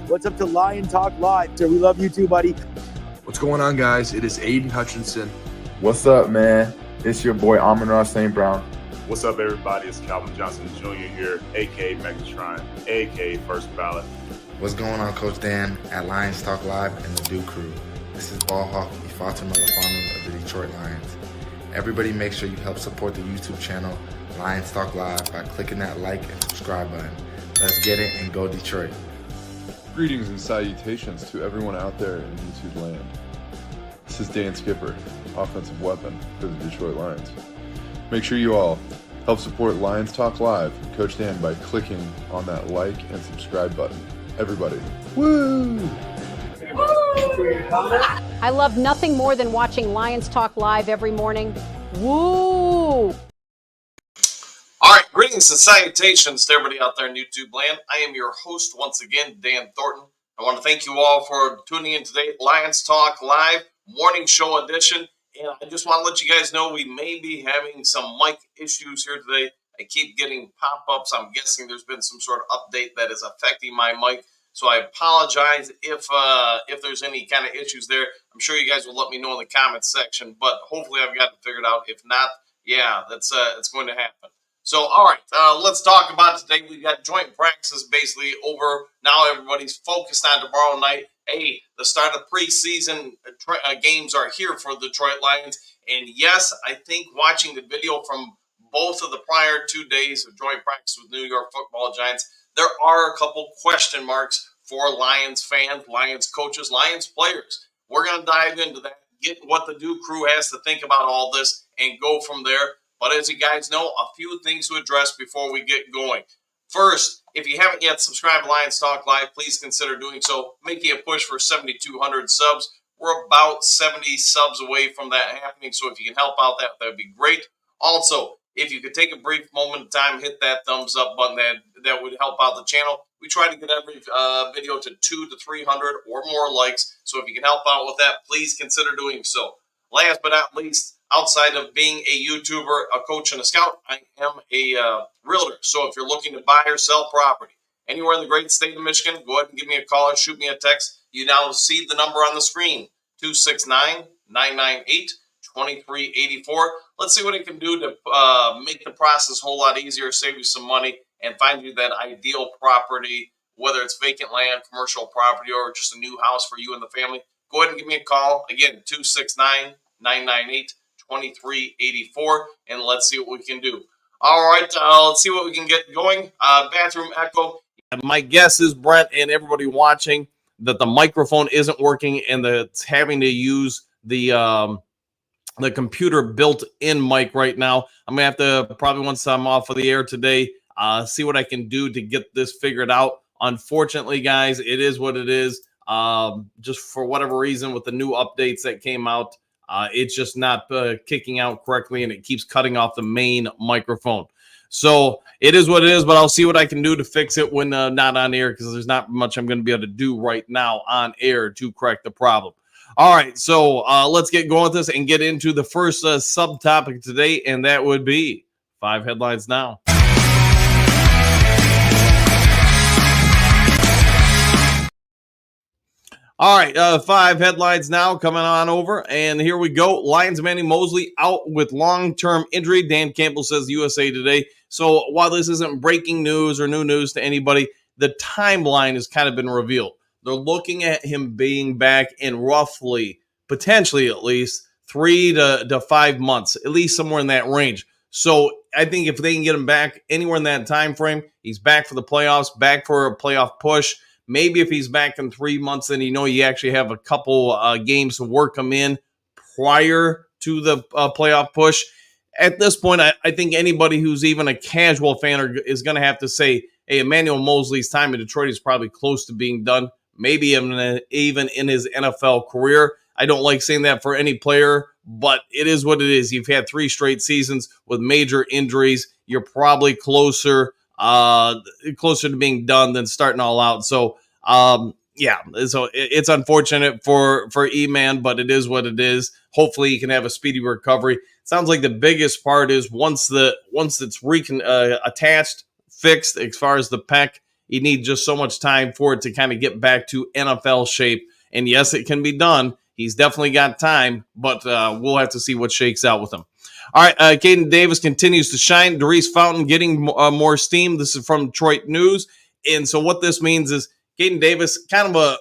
What's up to Lion Talk Live? So we love you too, buddy. What's going on, guys? It is Aiden Hutchinson. What's up, man? It's your boy Amon-Ra St. Brown. What's up, everybody? It's Calvin Johnson Jr. here, a.k.a. Megatron, a.k.a. First Ballot. What's going on, Coach Dan at Lions Talk Live and the Duke Crew? This is Ball Hawk Ifeatu Melifonwu of the Detroit Lions. Everybody make sure you help support the YouTube channel Lions Talk Live by clicking that like and subscribe button. Let's get it and go Detroit. Greetings and salutations to everyone out there in YouTube land. This is Dan Skipper, offensive weapon for the Detroit Lions. Make sure you all help support Lions Talk Live and Coach Dan by clicking on that like and subscribe button. Everybody, woo! I love nothing more than watching Lions Talk Live every morning. Woo! All right, greetings and salutations to everybody out there in YouTube land. I am your host once again, Dan Thornton. I want to thank you all for tuning in today, Lions Talk Live, morning show edition. And I just want to let you guys know we may be having some mic issues here today. I keep getting pop-ups. I'm guessing there's been some sort of update that is affecting my mic. So I apologize if there's any kind of issues there. I'm sure you guys will let me know in the comments section, but hopefully I've got it figured out. If not, yeah, it's going to happen. So, all right, let's talk about it today. We've got joint practices basically over. Now everybody's focused on tomorrow night. Hey, the start of preseason games are here for the Detroit Lions. And yes, I think watching the video from both of the prior 2 days of joint practice with New York Football Giants, there are a couple question marks for Lions fans, Lions coaches, Lions players. We're going to dive into that, get what the Duke Crew has to think about all this, and go from there. But as you guys know, a few things to address before we get going. First, if you haven't yet subscribed to Lions Talk Live, please consider doing so. Making a push for 7,200 subs. We're about 70 subs away from that happening, so if you can help out, that would be great. Also, if you could take a brief moment of time, hit that thumbs up button, that would help out the channel. We try to get every video to 200 to 300 or more likes, so if you can help out with that, please consider doing so. Last but not least, outside of being a YouTuber, a coach, and a scout, I am a realtor. So if you're looking to buy or sell property anywhere in the great state of Michigan, go ahead and give me a call or shoot me a text. You now see the number on the screen, 269-998-2384. Let's see what it can do to make the process a whole lot easier, save you some money, and find you that ideal property, whether it's vacant land, commercial property, or just a new house for you and the family. Go ahead and give me a call. Again, 269-998-2384, and let's see what we can do. All right, let's see what we can get going. Bathroom echo. My guess is, Brent, and everybody watching, that the microphone isn't working and that it's having to use the computer built-in mic right now. I'm going to have to, probably once I'm off of the air today, see what I can do to get this figured out. Unfortunately, guys, it is what it is. Just for whatever reason, with the new updates that came out, it's just not kicking out correctly, and it keeps cutting off the main microphone. So it is what it is, but I'll see what I can do to fix it when not on air, because there's not much I'm going to be able to do right now on air to correct the problem. All right, so let's get going with this and get into the first subtopic today, and that would be 5 headlines now. All right, 5 headlines now coming on over, and here we go. Lions Manny Mosley out with long-term injury. Dan Campbell says USA Today. So while this isn't breaking news or new news to anybody, the timeline has kind of been revealed. They're looking at him being back in roughly, potentially at least, 3 to 5 months, at least somewhere in that range. So I think if they can get him back anywhere in that time frame, he's back for the playoffs, back for a playoff push. Maybe if he's back in 3 months, then you actually have a couple games to work him in prior to the playoff push. At this point, I think anybody who's even a casual fan is going to have to say, hey, Emmanuel Mosley's time in Detroit is probably close to being done, maybe even in his NFL career. I don't like saying that for any player, but it is what it is. You've had 3 straight seasons with major injuries. You're probably closer to being done than starting all out. So, yeah, so it's unfortunate for E-Man, but it is what it is. Hopefully he can have a speedy recovery. Sounds like the biggest part is once it's attached, fixed as far as the pec, You need just so much time for it to kind of get back to NFL shape. And yes, it can be done. He's definitely got time, but we'll have to see what shakes out with him. All right, Caden Davis continues to shine. Darius Fountain getting more steam. This is from Detroit News. And so what this means is Caden Davis, kind of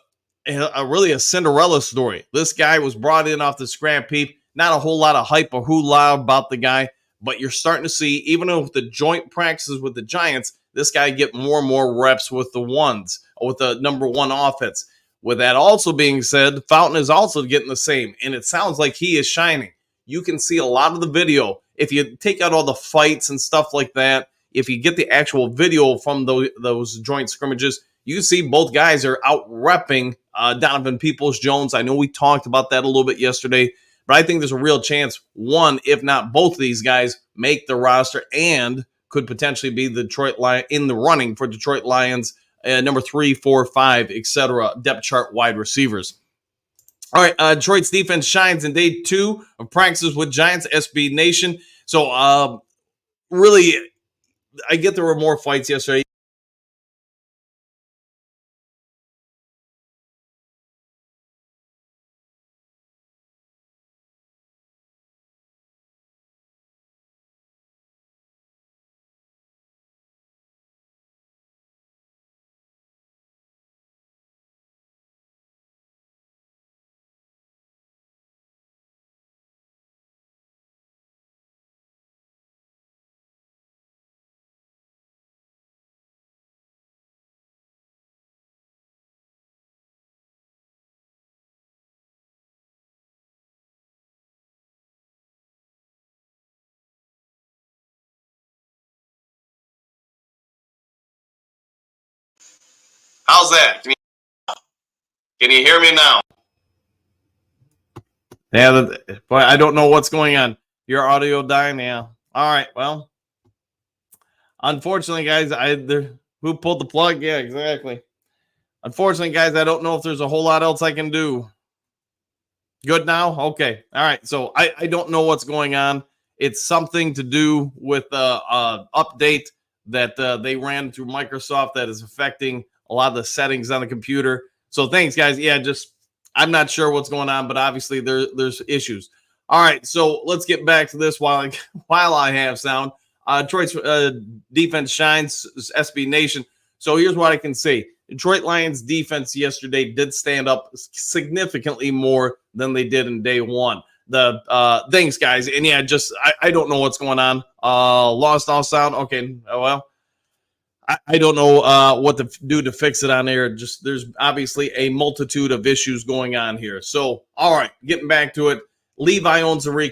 really a Cinderella story. This guy was brought in off the scrap heap. Not a whole lot of hype or hoo-la about the guy, but you're starting to see, even with the joint practices with the Giants, this guy get more and more reps with the ones, with the number one offense. With that also being said, Fountain is also getting the same, and it sounds like he is shining. You can see a lot of the video. If you take out all the fights and stuff like that, if you get the actual video from those joint scrimmages, you see both guys are out repping Donovan Peoples-Jones. I know we talked about that a little bit yesterday, but I think there's a real chance one, if not both of these guys, make the roster and could potentially be the Detroit Lions in the running for Detroit Lions number 3, 4, 5, etc. depth chart wide receivers. All right, Detroit's defense shines in day 2 of practices with Giants, SB Nation. So really, I get there were more fights yesterday. How's that? Can you hear me now? Yeah, but I don't know what's going on. Your audio dying now. All right, well, unfortunately, guys, who pulled the plug? Yeah, exactly. Unfortunately, guys, I don't know if there's a whole lot else I can do. Good now? Okay. All right. So I don't know what's going on. It's something to do with update that they ran through Microsoft that is affecting a lot of the settings on the computer. So thanks, guys. Yeah, I'm not sure what's going on, but obviously there's issues. All right, so let's get back to this while I have sound. Detroit's defense shines, SB Nation. So here's what I can say. Detroit Lions defense yesterday did stand up significantly more than they did in day 1. Thanks, guys. And yeah, I don't know what's going on. Lost all sound. Okay, well, I don't know what to do to fix it on there. There's obviously a multitude of issues going on here. So, all right, getting back to it. Levi Onwuzurike,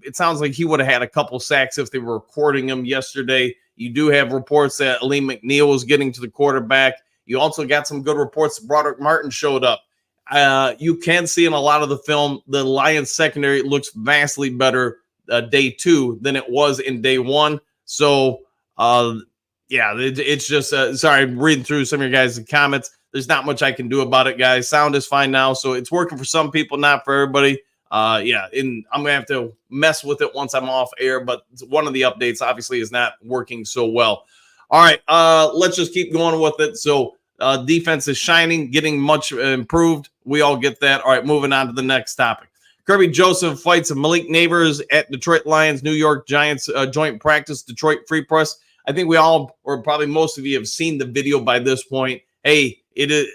it sounds like he would have had a couple sacks if they were recording him yesterday. You do have reports that Aleem McNeil was getting to the quarterback. You also got some good reports that Broderick Martin showed up. You can see in a lot of the film, the Lions secondary looks vastly better day 2 than it was in day 1. So, yeah, it's just, sorry, I'm reading through some of your guys' comments. There's not much I can do about it, guys. Sound is fine now, so it's working for some people, not for everybody. Yeah, and I'm going to have to mess with it once I'm off air, but one of the updates obviously is not working so well. All right, let's just keep going with it. So defense is shining, getting much improved. We all get that. All right, moving on to the next topic. Kirby Joseph fights Malik Neighbors at Detroit Lions, New York Giants joint practice, Detroit Free Press. I think we all, or probably most of you, have seen the video by this point. Hey, it is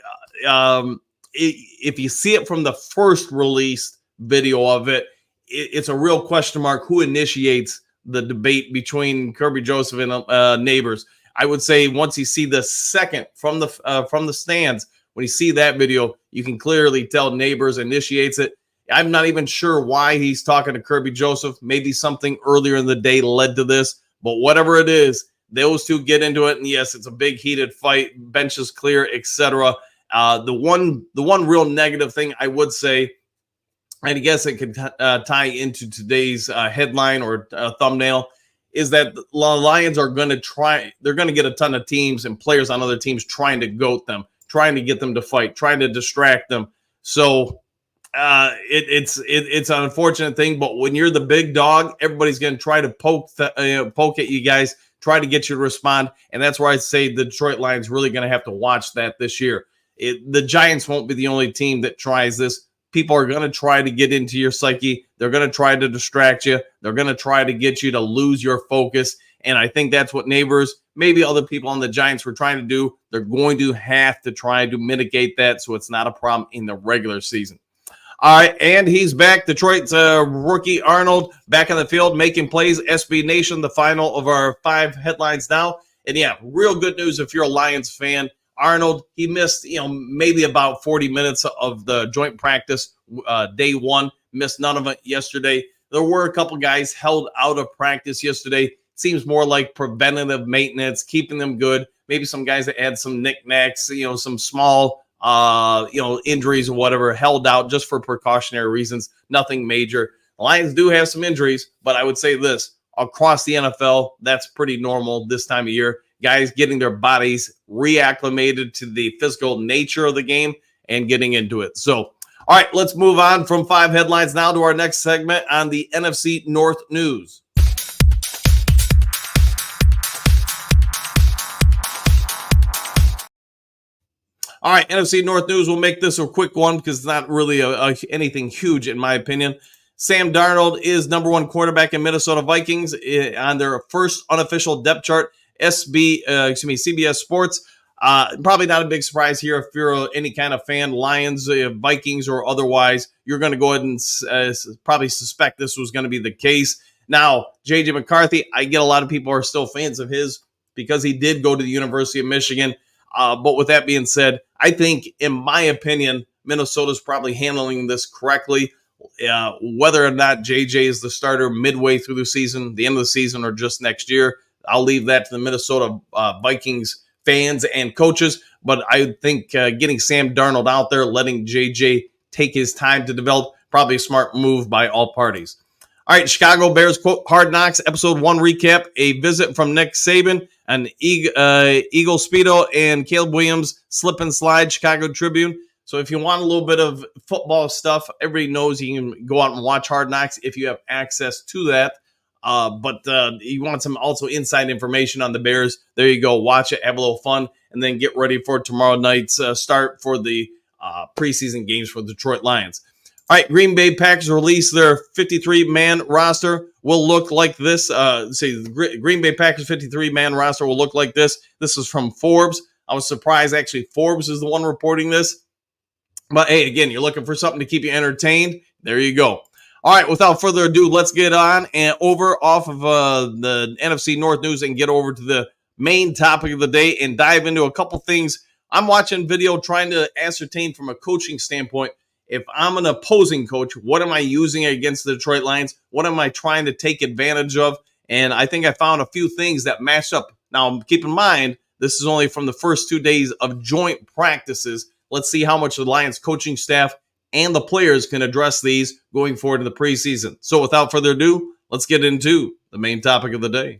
if you see it from the first released video of it, it's a real question mark who initiates the debate between Kirby Joseph and Neighbors. I would say once you see the second from the stands, when you see that video, you can clearly tell Neighbors initiates it. I'm not even sure why he's talking to Kirby Joseph. Maybe something earlier in the day led to this, but whatever it is, those two get into it, and yes, it's a big heated fight. Bench is clear, etc. The one real negative thing I would say, and I guess it could tie into today's headline or thumbnail, is that the Lions are going to try. They're going to get a ton of teams and players on other teams trying to goat them, trying to get them to fight, trying to distract them. So it's an unfortunate thing, but when you're the big dog, everybody's going to try to poke at you guys try to get you to respond. And that's where I say the Detroit Lions really going to have to watch that this year. The Giants won't be the only team that tries this. People are going to try to get into your psyche. They're going to try to distract you. They're going to try to get you to lose your focus. And I think that's what Neighbors, maybe other people on the Giants were trying to do. They're going to have to try to mitigate that so it's not a problem in the regular season. All right, and he's back. Detroit's rookie Arnold back on the field making plays. SB Nation, the final of our 5 headlines now. And yeah, real good news if you're a Lions fan. Arnold, he missed, maybe about 40 minutes of the joint practice day 1. Missed none of it yesterday. There were a couple guys held out of practice yesterday. Seems more like preventative maintenance, keeping them good. Maybe some guys that had some knickknacks, some small, injuries or whatever, held out just for precautionary reasons. Nothing major. The Lions do have some injuries, but I would say this. Across the NFL, that's pretty normal this time of year. Guys getting their bodies reacclimated to the physical nature of the game and getting into it. So, all right, let's move on from 5 headlines now to our next segment on the NFC North news. All right, NFC North news. We'll make this a quick one because it's not really anything huge in my opinion. Sam Darnold is number 1 quarterback in Minnesota Vikings on their first unofficial depth chart. CBS Sports. Probably not a big surprise here if you're any kind of fan, Lions, Vikings, or otherwise. You're going to go ahead and probably suspect this was going to be the case. Now, J.J. McCarthy, I get a lot of people are still fans of his because he did go to the University of Michigan. But with that being said, I think, in my opinion, Minnesota's probably handling this correctly. Whether or not JJ is the starter midway through the season, the end of the season, or just next year, I'll leave that to the Minnesota Vikings fans and coaches. But I think getting Sam Darnold out there, letting JJ take his time to develop, probably a smart move by all parties. All right, Chicago Bears, quote, Hard Knocks, episode 1 recap, a visit from Nick Saban, an Eagle Speedo, and Caleb Williams, slip and slide, Chicago Tribune. So if you want a little bit of football stuff, everybody knows you can go out and watch Hard Knocks if you have access to that. But you want some also inside information on the Bears, there you go. Watch it, have a little fun, and then get ready for tomorrow night's start for the preseason games for the Detroit Lions. All right, Green Bay Packers release their 53-man roster. Will look like this. The Green Bay Packers 53-man roster will look like this. This is from Forbes. I was surprised, actually, Forbes is the one reporting this. But, hey, again, you're looking for something to keep you entertained. There you go. All right, without further ado, let's get on and over off of the NFC North news and get over to the main topic of the day and dive into a couple things. I'm watching video trying to ascertain from a coaching standpoint, if I'm an opposing coach, what am I using against the Detroit Lions? What am I trying to take advantage of? And I think I found a few things that match up. Now, keep in mind, this is only from the first 2 days of joint practices. Let's see how much the Lions coaching staff and the players can address these going forward in the preseason. So without further ado, let's get into the main topic of the day.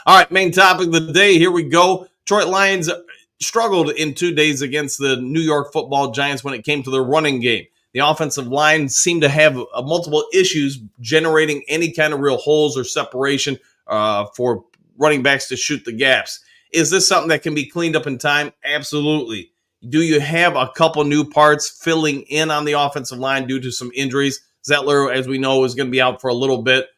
All right, main topic of the day. Here we go. Detroit Lions struggled in 2 days against the New York Football Giants when it came to their running game. The offensive line seemed to have multiple issues generating any kind of real holes or separation for running backs to shoot the gaps. Is this something that can be cleaned up in time? Absolutely. Do you have a couple new parts filling in on the offensive line due to some injuries? Zettler, as we know, is going to be out for a little bit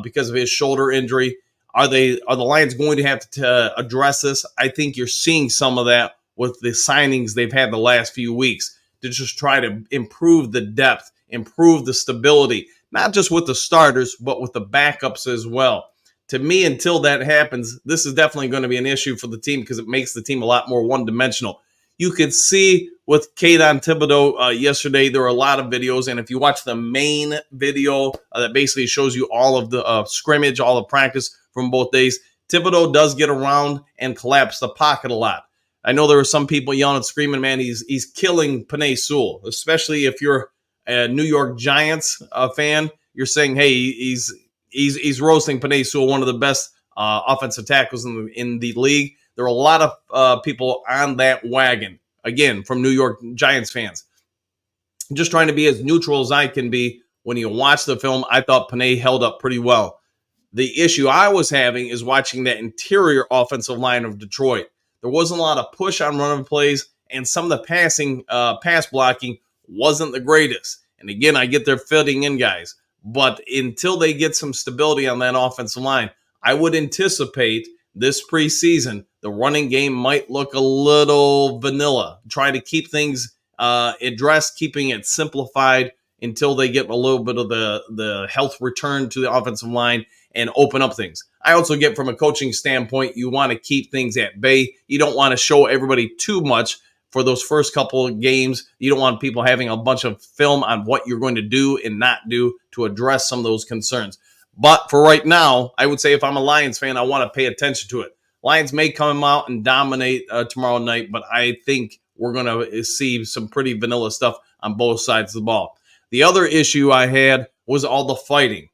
because of his shoulder injury. Are the Lions going to have to address this? I think you're seeing some of that with the signings they've had the last few weeks to just try to improve the depth, improve the stability, not just with the starters, but with the backups as well. To me, until that happens, this is definitely going to be an issue for the team because it makes the team a lot more one-dimensional. You could see with Kayvon Thibodeaux yesterday, there were a lot of videos, and if you watch the main video that basically shows you all of the scrimmage, all the practice from both days, Thibodeaux does get around and collapse the pocket a lot. I know there were some people yelling and screaming, man, he's killing Penei Sewell, especially if you're a New York Giants fan. You're saying, hey, he's roasting Penei Sewell, one of the best offensive tackles in the league. There are a lot of people on that wagon, again, from New York Giants fans. I'm just trying to be as neutral as I can be when you watch the film, I thought Panay held up pretty well. The issue I was having is watching that interior offensive line of Detroit. There wasn't a lot of push on running plays, and some of the pass blocking wasn't the greatest. And again, I get they're fitting in guys, but until they get some stability on that offensive line, I would anticipate this preseason the running game might look a little vanilla. Try to keep things addressed, keeping it simplified until they get a little bit of the health return to the offensive line and open up things. I also get from a coaching standpoint, you want to keep things at bay. You don't want to show everybody too much for those first couple of games. You don't want people having a bunch of film on what you're going to do and not do to address some of those concerns. But for right now, I would say if I'm a Lions fan, I want to pay attention to it. Lions may come out and dominate tomorrow night, but I think we're going to see some pretty vanilla stuff on both sides of the ball. The other issue I had was all the fighting.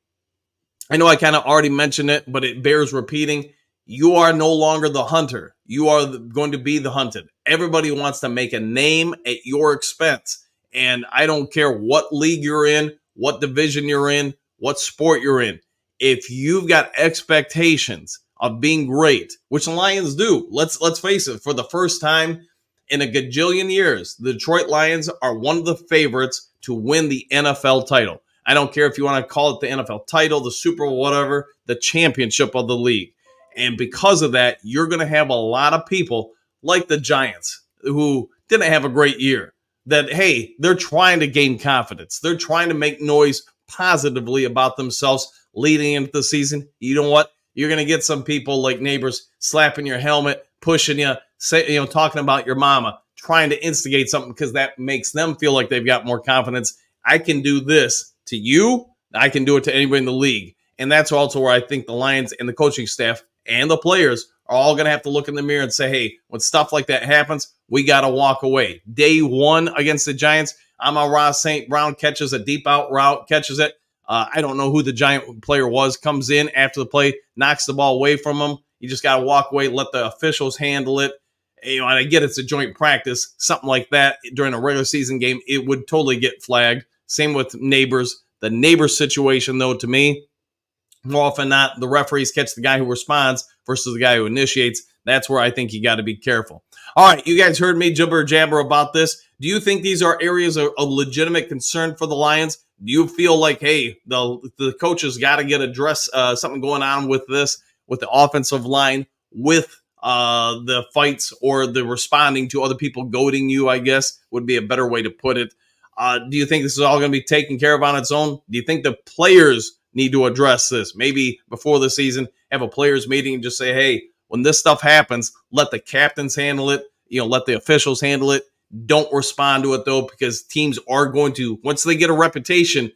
I know I kind of already mentioned it, but it bears repeating. You are no longer the hunter. You are going to be the hunted. Everybody wants to make a name at your expense. And I don't care what league you're in, what division you're in, what sport you're in. If you've got expectations of being great, which the Lions do, let's face it, for the first time in a gajillion years, the Detroit Lions are one of the favorites to win the NFL title. I don't care if you want to call it the NFL title, the Super Bowl, whatever, the championship of the league. And because of that, you're going to have a lot of people like the Giants who didn't have a great year. That, hey, they're trying to gain confidence. They're trying to make noise positively about themselves leading into the season. You know what? You're going to get some people like neighbors slapping your helmet, pushing you, talking about your mama, trying to instigate something because that makes them feel like they've got more confidence. I can do this to you. I can do it to anybody in the league. And that's also where I think the Lions and the coaching staff and the players are all going to have to look in the mirror and say, hey, when stuff like that happens, we got to walk away. Day one against the Giants, Amon-Ra St. Brown catches a deep out route, catches it. I don't know who the Giant player was, comes in after the play, knocks the ball away from him. You just got to walk away, let the officials handle it. And I get it's a joint practice, something like that during a regular season game, it would totally get flagged. Same with neighbors. The neighbor situation, though, to me, more often than not, the referees catch the guy who responds versus the guy who initiates. That's where I think you got to be careful. All right, you guys heard me jibber jabber about this. Do you think these are areas of legitimate concern for the Lions? Do you feel like, hey, the coaches got to get address something going on with this, with the offensive line, with the fights or the responding to other people goading you, I guess, would be a better way to put it. Do you think this is all going to be taken care of on its own? Do you think the players need to address this? Maybe before the season, have a players meeting and just say, hey, when this stuff happens, let the captains handle it. Let the officials handle it. Don't respond to it, though, because teams are going to, once they get a reputation,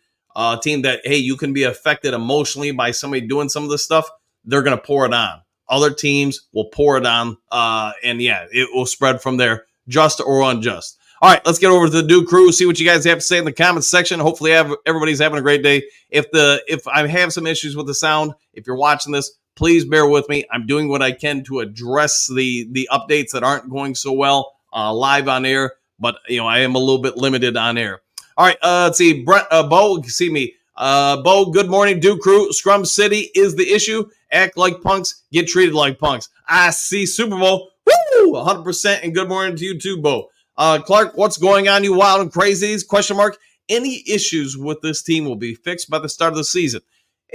team that, hey, you can be affected emotionally by somebody doing some of this stuff, they're going to pour it on. Other teams will pour it on, and yeah, it will spread from there, just or unjust. All right, let's get over to the Duke Crew, see what you guys have to say in the comments section. Hopefully everybody's having a great day. If I have some issues with the sound, if you're watching this, please bear with me. I'm doing what I can to address the updates that aren't going so well live on air, but I am a little bit limited on air. All right, let's see. Brent, Bo, see me. Bo, good morning, Duke Crew. Scrum City is the issue. Act like punks, get treated like punks. I see Super Bowl. Woo! 100%. And good morning to you too, Bo. Clark, what's going on, you wild and crazies? Question mark. Any issues with this team will be fixed by the start of the season.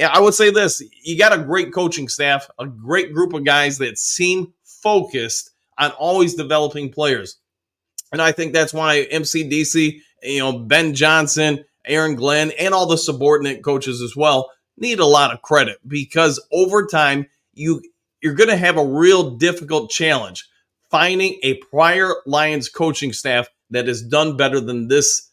I would say this. You got a great coaching staff, a great group of guys that seem focused on always developing players. And I think that's why MCDC, Ben Johnson, Aaron Glenn, and all the subordinate coaches as well need a lot of credit, because over time, you're going to have a real difficult challenge finding a prior Lions coaching staff that has done better than this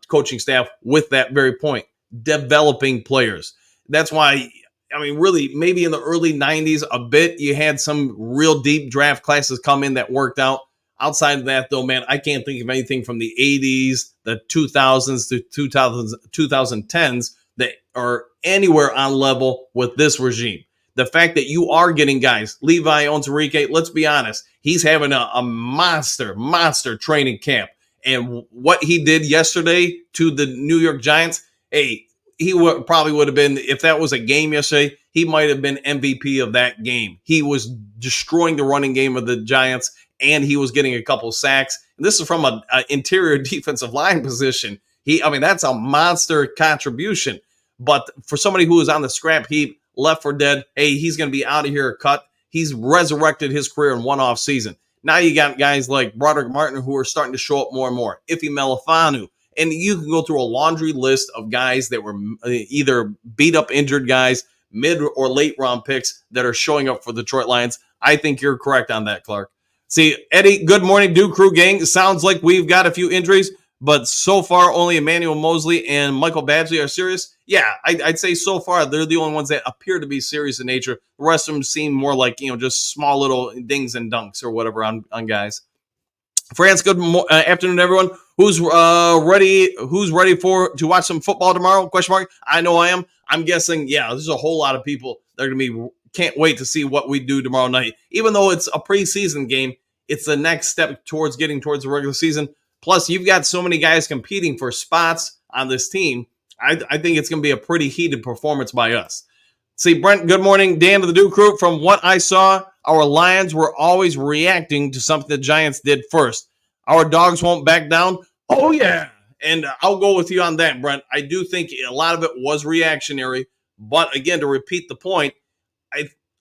coaching staff with that very point, developing players. That's why, really, maybe in the early 90s, a bit, you had some real deep draft classes come in that worked out. Outside of that, though, man, I can't think of anything from the 80s, the 2000s to 2010s that are anywhere on level with this regime. The fact that you are getting guys, Levi Onwuzurike, let's be honest, he's having a monster training camp. And what he did yesterday to the New York Giants, hey, he probably would have been, if that was a game yesterday, he might have been MVP of that game. He was destroying the running game of the Giants, and he was getting a couple sacks. And this is from an interior defensive line position. That's a monster contribution. But for somebody who was on the scrap heap, left for dead, hey, he's going to be out of here cut. He's resurrected his career in one off season. Now you got guys like Broderick Martin who are starting to show up more and more. Ife Melifanu. And you can go through a laundry list of guys that were either beat up injured guys, mid or late round picks that are showing up for the Detroit Lions. I think you're correct on that, Clark. See, Eddie, good morning, Duke Crew gang. It sounds like we've got a few injuries, but so far only Emmanuel Mosley and Michael Badgley are serious. Yeah, I'd say so far they're the only ones that appear to be serious in nature. The rest of them seem more like, just small little dings and dunks or whatever on guys. France, good afternoon, everyone. Who's ready? Who's ready to watch some football tomorrow? Question mark. I know I am. I'm guessing. Yeah, there's a whole lot of people that are gonna be. Can't wait to see what we do tomorrow night. Even though it's a preseason game, it's the next step towards getting towards the regular season. Plus, you've got so many guys competing for spots on this team. I think it's going to be a pretty heated performance by us. See, Brent, good morning. Dan of the Duke Crew. From what I saw, our Lions were always reacting to something the Giants did first. Our dogs won't back down. Oh, yeah. And I'll go with you on that, Brent. I do think a lot of it was reactionary. But again, to repeat the point,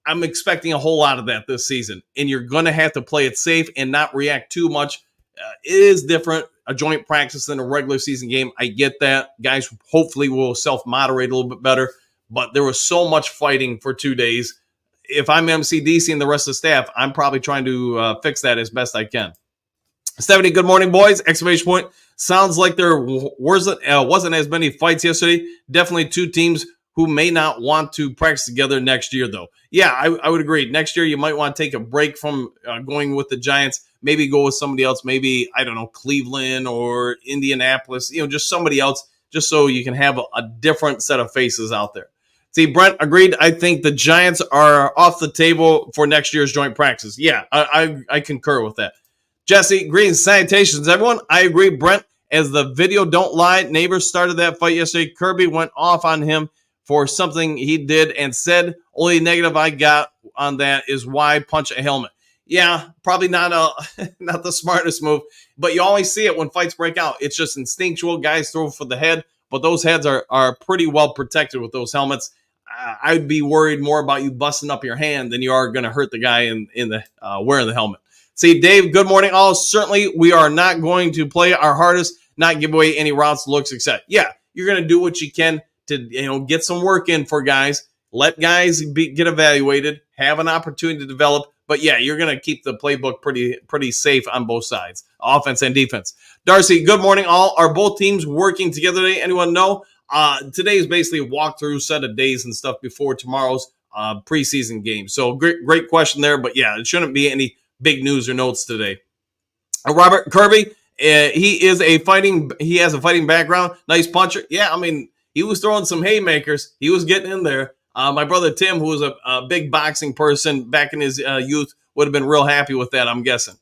I'm expecting a whole lot of that this season. And you're going to have to play it safe and not react too much. It is different, a joint practice than a regular season game. I get that. Guys hopefully will self-moderate a little bit better. But there was so much fighting for 2 days. If I'm MCDC and the rest of the staff, I'm probably trying to fix that as best I can. Stephanie, good morning, boys. Exclamation point. Sounds like there wasn't as many fights yesterday. Definitely two teams who may not want to practice together next year, though. Yeah, I would agree. Next year, you might want to take a break from going with the Giants. Maybe go with somebody else. Maybe, I don't know, Cleveland or Indianapolis. Just somebody else, just so you can have a different set of faces out there. See, Brent, agreed. I think the Giants are off the table for next year's joint practice. Yeah, I concur with that. Jesse, greetings, salutations, everyone. I agree, Brent. As the video don't lie, neighbors started that fight yesterday. Kirby went off on him for something he did and said. Only negative I got on that is why punch a helmet. Yeah, probably not the smartest move, but you always see it when fights break out. It's just instinctual. Guys throw for the head, but those heads are pretty well protected with those helmets. I'd be worried more about you busting up your hand than you are going to hurt the guy in the wearing the helmet. See, Dave, good morning, all. Certainly, we are not going to play our hardest, not give away any routes, looks, etc. Yeah, you're going to do what you can to get some work in for guys. Let guys get evaluated, have an opportunity to develop. But yeah, you're going to keep the playbook pretty safe on both sides, offense and defense. Darcy, good morning, all. Are both teams working together today? Anyone know? Today is basically a walkthrough set of days and stuff before tomorrow's preseason game. So great question there. But yeah, it shouldn't be any big news or notes today. Robert Kirby, he has a fighting background. Nice puncher. Yeah, he was throwing some haymakers. He was getting in there. My brother Tim, who was a big boxing person back in his youth, would have been real happy with that, I'm guessing.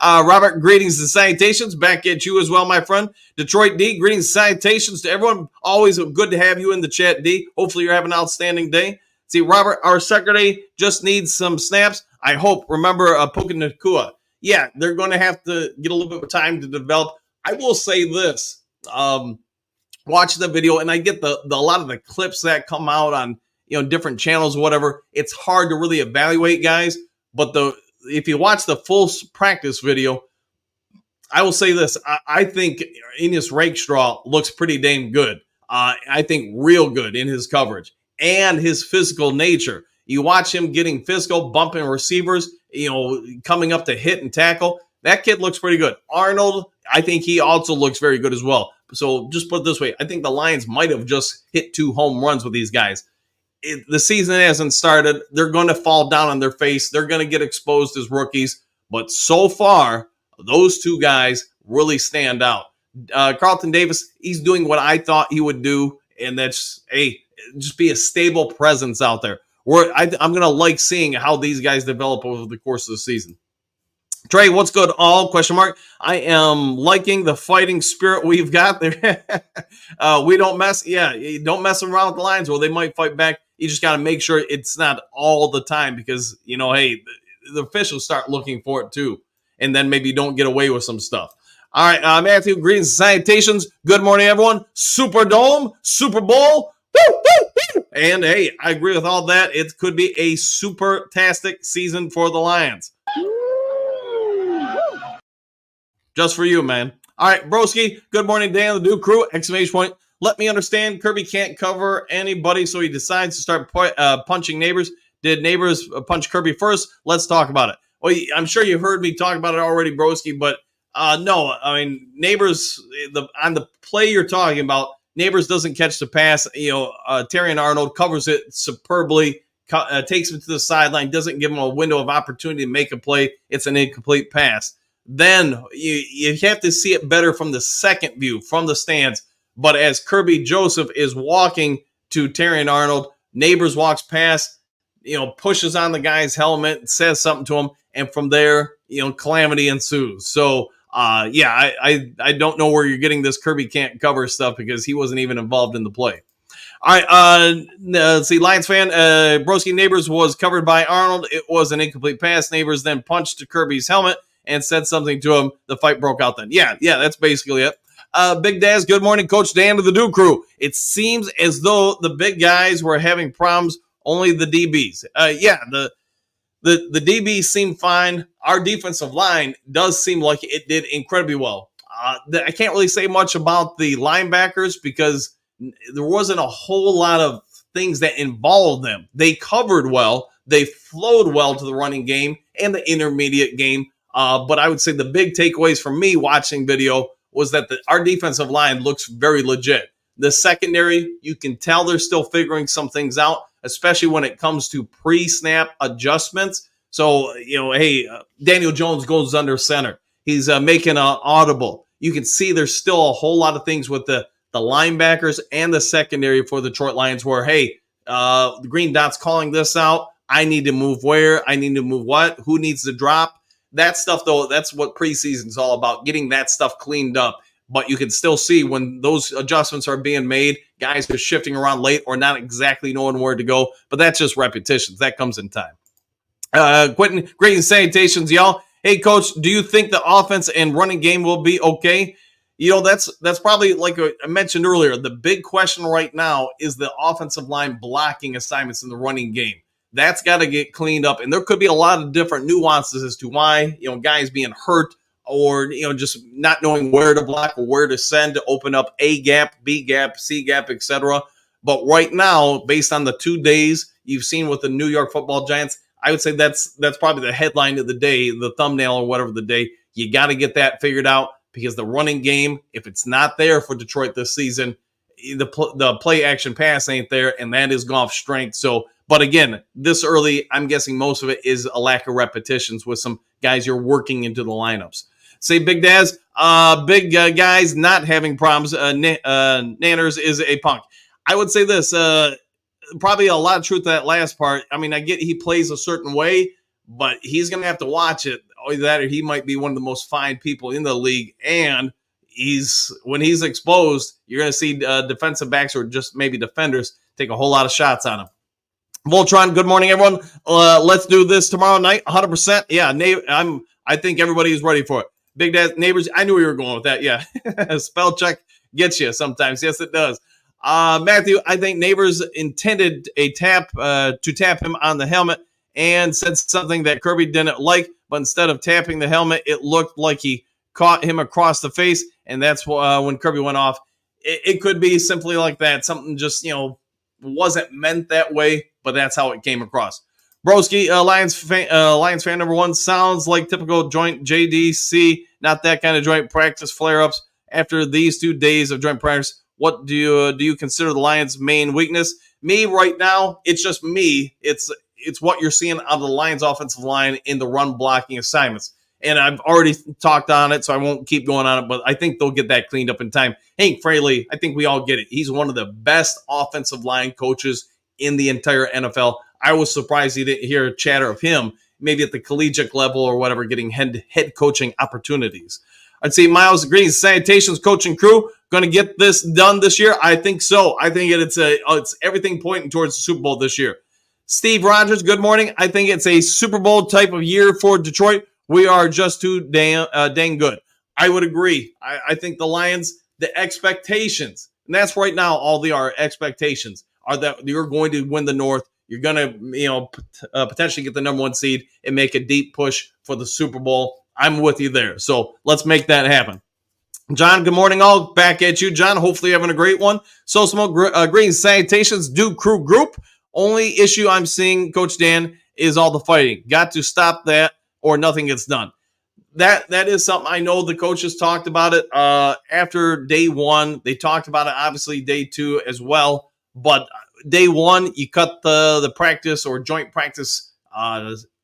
Robert, greetings and salutations. Back at you as well, my friend. Detroit D, greetings and salutations to everyone. Always good to have you in the chat, D. Hopefully you're having an outstanding day. See, Robert, our secretary just needs some snaps. I hope. Remember, Puka Nacua. Yeah, they're going to have to get a little bit of time to develop. I will say this. Watch the video, and I get a lot of the clips that come out on different channels or whatever. It's hard to really evaluate guys, but if you watch the full practice video, I will say this. I think Enos Rakestraw looks pretty damn good. I think real good in his coverage and his physical nature. You watch him getting physical, bumping receivers, coming up to hit and tackle. That kid looks pretty good. Arnold, I think he also looks very good as well. So just put it this way. I think the Lions might have just hit 2 home runs with these guys. The season hasn't started. They're going to fall down on their face. They're going to get exposed as rookies. But so far, those 2 guys really stand out. Carlton Davis, he's doing what I thought he would do, and that's, just be a stable presence out there. I'm going to like seeing how these guys develop over the course of the season. Trey, what's good? All question mark. I am liking the fighting spirit we've got there. We don't mess. Yeah, you don't mess around with the Lions, or they might fight back. You just got to make sure it's not all the time because, hey, the officials start looking for it too. And then maybe don't get away with some stuff. All right, Matthew, greetings and salutations. Good morning, everyone. Superdome, Super Bowl. Woo, woo, woo. And hey, I agree with all that. It could be a super-tastic season for the Lions. Just for you, man. All right, Broski, good morning, Dan, the Duke crew, exclamation point. Let me understand, Kirby can't cover anybody, so he decides to start punching Neighbors. Did Neighbors punch Kirby first? Let's talk about it. Well, I'm sure you heard me talk about it already, Broski, but no, I mean, Neighbors, on the play you're talking about, Neighbors doesn't catch the pass. Terry and Arnold covers it superbly, takes him to the sideline, doesn't give him a window of opportunity to make a play. It's an incomplete pass. Then you have to see it better from the second view, from the stands. But as Kirby Joseph is walking to Terry and Arnold, Neighbors walks past, pushes on the guy's helmet, says something to him, and from there, calamity ensues. So, I don't know where you're getting this Kirby can't cover stuff because he wasn't even involved in the play. All right, let's see, Lions fan, Broski Neighbors was covered by Arnold. It was an incomplete pass. Neighbors then punched Kirby's helmet and said something to him. The fight broke out then. Yeah, that's basically it. Big Daz, good morning, Coach Dan to the Duke crew. It seems as though the big guys were having problems, only the DBs. The DBs seem fine. Our defensive line does seem like it did incredibly well. I can't really say much about the linebackers because there wasn't a whole lot of things that involved them. They covered well. They flowed well to the running game and the intermediate game. But I would say the big takeaways from me watching video was that our defensive line looks very legit. The secondary, you can tell they're still figuring some things out, especially when it comes to pre-snap adjustments. So, Daniel Jones goes under center. He's making an audible. You can see there's still a whole lot of things with the linebackers and the secondary for the Detroit Lions where, the green dot's calling this out. I need to move where? I need to move what? Who needs to drop? That stuff, though, that's what preseason is all about, getting that stuff cleaned up. But you can still see when those adjustments are being made, guys are shifting around late or not exactly knowing where to go. But that's just repetitions. That comes in time. Quentin, great salutations, y'all. Hey, Coach, do you think the offense and running game will be okay? That's probably, like I mentioned earlier, the big question right now is the offensive line blocking assignments in the running game. That's got to get cleaned up. And there could be a lot of different nuances as to why, guys being hurt or, just not knowing where to block or where to send to open up A gap, B gap, C gap, etc. But right now, based on the 2 days you've seen with the New York Football Giants, I would say that's probably the headline of the day, the thumbnail or whatever the day. You got to get that figured out because the running game, if it's not there for Detroit this season, the play action pass ain't there, and that is golf strength. So, but again, this early, I'm guessing most of it is a lack of repetitions with some guys you're working into the lineups. Say Big Daz, big guys not having problems. Nanners is a punk. I would say this, probably a lot of truth to that last part. I mean, I get he plays a certain way, but he's going to have to watch it. Either that or he might be one of the most fine people in the league. And when he's exposed, you're going to see defensive backs or just maybe defenders take a whole lot of shots on him. Voltron, good morning, everyone. Let's do this tomorrow night, 100%. Yeah, I think everybody is ready for it. Big Dad, Neighbors, I knew you were going with that. Yeah, spell check gets you sometimes. Yes, it does. Matthew, I think Neighbors intended a tap to tap him on the helmet and said something that Kirby didn't like, but instead of tapping the helmet, it looked like he caught him across the face, and that's when Kirby went off. It could be simply like that. Something just, wasn't meant that way, but that's how it came across. Broski, Lions fan number one, sounds like typical joint JDC, not that kind of joint practice flare-ups. After these 2 days of joint practice, what do you consider the Lions' main weakness? Me right now, it's just me. It's what you're seeing on the Lions' offensive line in the run blocking assignments. And I've already talked on it, so I won't keep going on it, but I think they'll get that cleaned up in time. Hank Fraley, I think we all get it. He's one of the best offensive line coaches in the entire NFL. I was surprised you didn't hear chatter of him maybe at the collegiate level or whatever, getting head coaching opportunities. I'd say Miles Green, Sanitation's coaching crew, going to get this done this year. I think so. I think it's everything pointing towards the Super Bowl this year. Steve Rogers, good morning. I think it's a Super Bowl type of year for Detroit. We are just too dang good. I would agree. I think the Lions, the expectations, and that's right now all they are, expectations, are that you're going to win the North. You're going to, potentially get the number 1 seed and make a deep push for the Super Bowl. I'm with you there. So let's make that happen. John, good morning all. Back at you, John. Hopefully you're having a great one. So Smoke Green, Sanitations, Duke Crew Group. Only issue I'm seeing, Coach Dan, is all the fighting. Got to stop that or nothing gets done. That is something I know the coaches talked about it after day 1. They talked about it, obviously, day 2 as well. But day 1, you cut the practice or joint practice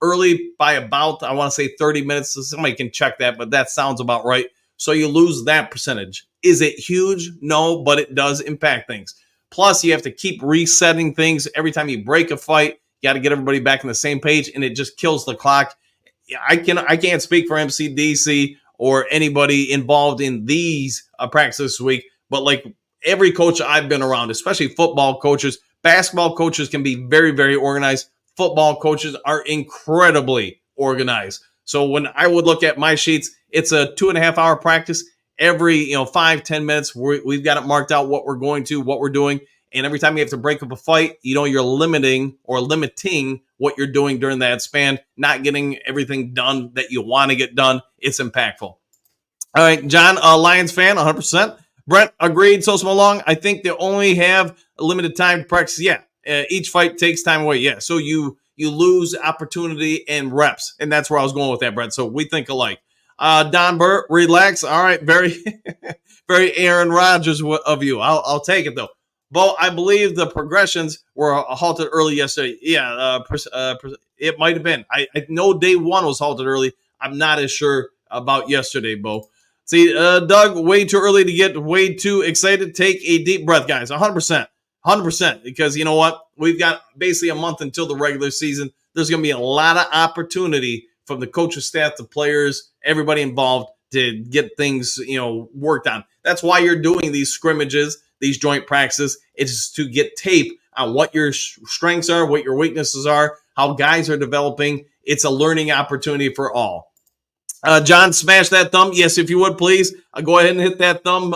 early by about, I want to say 30 minutes. So somebody can check that, but that sounds about right. So you lose that percentage. Is it huge? No, but it does impact things. Plus, you have to keep resetting things. Every time you break a fight, you got to get everybody back on the same page, and it just kills the clock. I can't speak for MCDC or anybody involved in these practices this week, but like every coach I've been around, especially football coaches, basketball coaches can be very, very organized. Football coaches are incredibly organized. So when I would look at my sheets, it's a 2.5 hour practice. Every 5-10 minutes, we've got it marked out what we're going to, what we're doing. And every time you have to break up a fight, you're limiting what you're doing during that span, not getting everything done that you want to get done. It's impactful. All right, John, Lions fan, 100%. Brent, agreed. So along. I think they only have a limited time to practice. Yeah, each fight takes time away. Yeah, so you lose opportunity and reps, and that's where I was going with that, Brent. So we think alike. Don Burt, relax. All right, very, very Aaron Rodgers of you. I'll take it though. Bo, I believe the progressions were halted early yesterday. Yeah, it might have been. I know day 1 was halted early. I'm not as sure about yesterday, Bo. See, Doug, way too early to get way too excited. Take a deep breath, guys. 100%. 100%. Because you know what? We've got basically a month until the regular season. There's going to be a lot of opportunity from the coaching staff, the players, everybody involved to get things, worked on. That's why you're doing these scrimmages, these joint practices. It's to get tape on what your strengths are, what your weaknesses are, how guys are developing. It's a learning opportunity for all. John, smash that thumb. Yes, if you would, please. Go ahead and hit that thumb,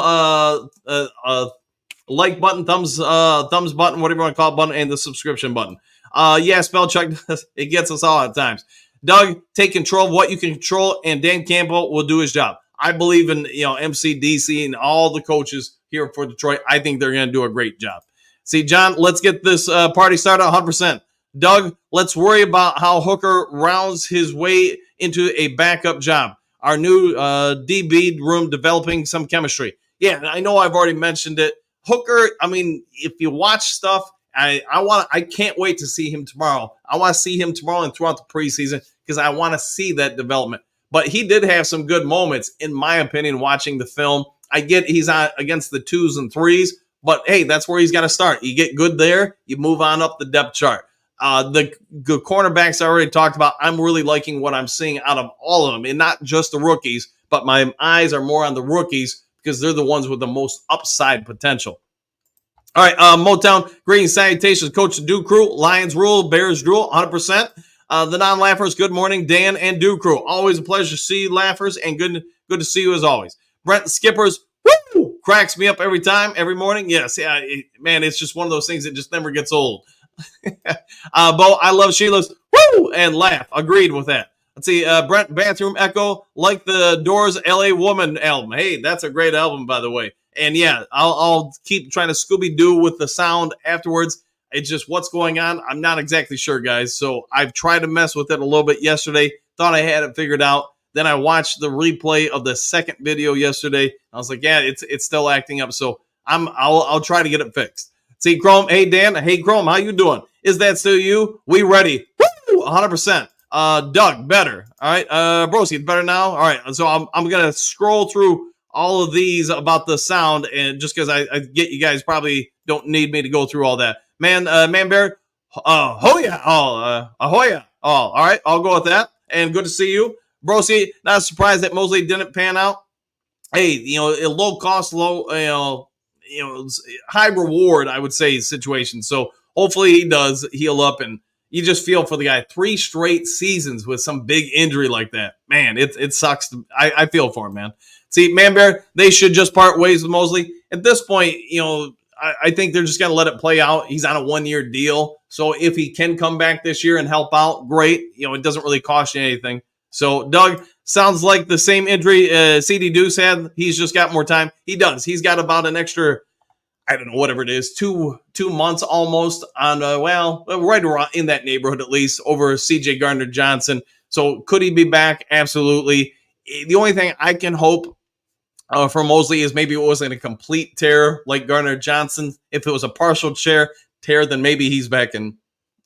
like button, thumbs button, whatever you want to call it, button, and the subscription button. Yeah, spell check. It gets us all at times. Doug, take control of what you can control, and Dan Campbell will do his job. I believe in MCDC and all the coaches here for Detroit. I think they're going to do a great job. See, John, let's get this party started 100%. Doug, let's worry about how Hooker rounds his way into a backup job. Our new DB room developing some chemistry. Yeah, I know I've already mentioned it. Hooker, I mean, if you watch stuff, I can't wait to see him tomorrow. I want to see him tomorrow and throughout the preseason because I want to see that development. But he did have some good moments, in my opinion, watching the film. I get he's on against the 2s and 3s, but hey, that's where he's got to start. You get good there, you move on up the depth chart. The cornerbacks I already talked about, I'm really liking what I'm seeing out of all of them, and not just the rookies, but my eyes are more on the rookies because they're the ones with the most upside potential. All right, Motown, greetings, salutations, Coach Duke Crew, Lions rule, Bears drool, 100%. The non-laughers, good morning, Dan and Duke Crew. Always a pleasure to see you, laughers, and good to see you as always. Brent Skippers, woo, cracks me up every time, every morning. Yes, yeah, man, it's just one of those things that just never gets old. Bo, I love Sheila's, woo, and laugh. Agreed with that. Let's see, Brent, Bathroom Echo, like the Doors LA Woman album. Hey, that's a great album, by the way. And yeah, I'll keep trying to Scooby-Doo with the sound afterwards. It's just what's going on. I'm not exactly sure, guys. So I've tried to mess with it a little bit yesterday. Thought I had it figured out. Then I watched the replay of the second video yesterday. I was like, yeah, it's still acting up. So I'll try to get it fixed. See, Chrome. Hey, Dan. Hey, Chrome. How you doing? Is that still you? We ready? Woo! 100%. Doug, better. All right. Broski, better now. All right. So I'm gonna scroll through all of these about the sound, and just because I get you guys probably don't need me to go through all that. Man Bear, ahoya, ahoya. Oh, all right. I'll go with that. And good to see you. Broski, not surprised that Mosley didn't pan out. Hey, a low cost, high reward, I would say, situation. So hopefully he does heal up, and you just feel for the guy. 3 straight seasons with some big injury like that. Man, it sucks. I feel for him, man. See, Man Bear, they should just part ways with Mosley. At this point, I think they're just going to let it play out. He's on a 1-year deal. So if he can come back this year and help out, great. It doesn't really cost you anything. So, Doug, sounds like the same injury CD Deuce had. He's just got more time. He does. He's got about an extra, I don't know, whatever it is, two months almost on, right around in that neighborhood at least, over CJ Gardner-Johnson. So could he be back? Absolutely. The only thing I can hope for Mosley is maybe it wasn't a complete tear like Gardner-Johnson. If it was a partial tear, then maybe he's back in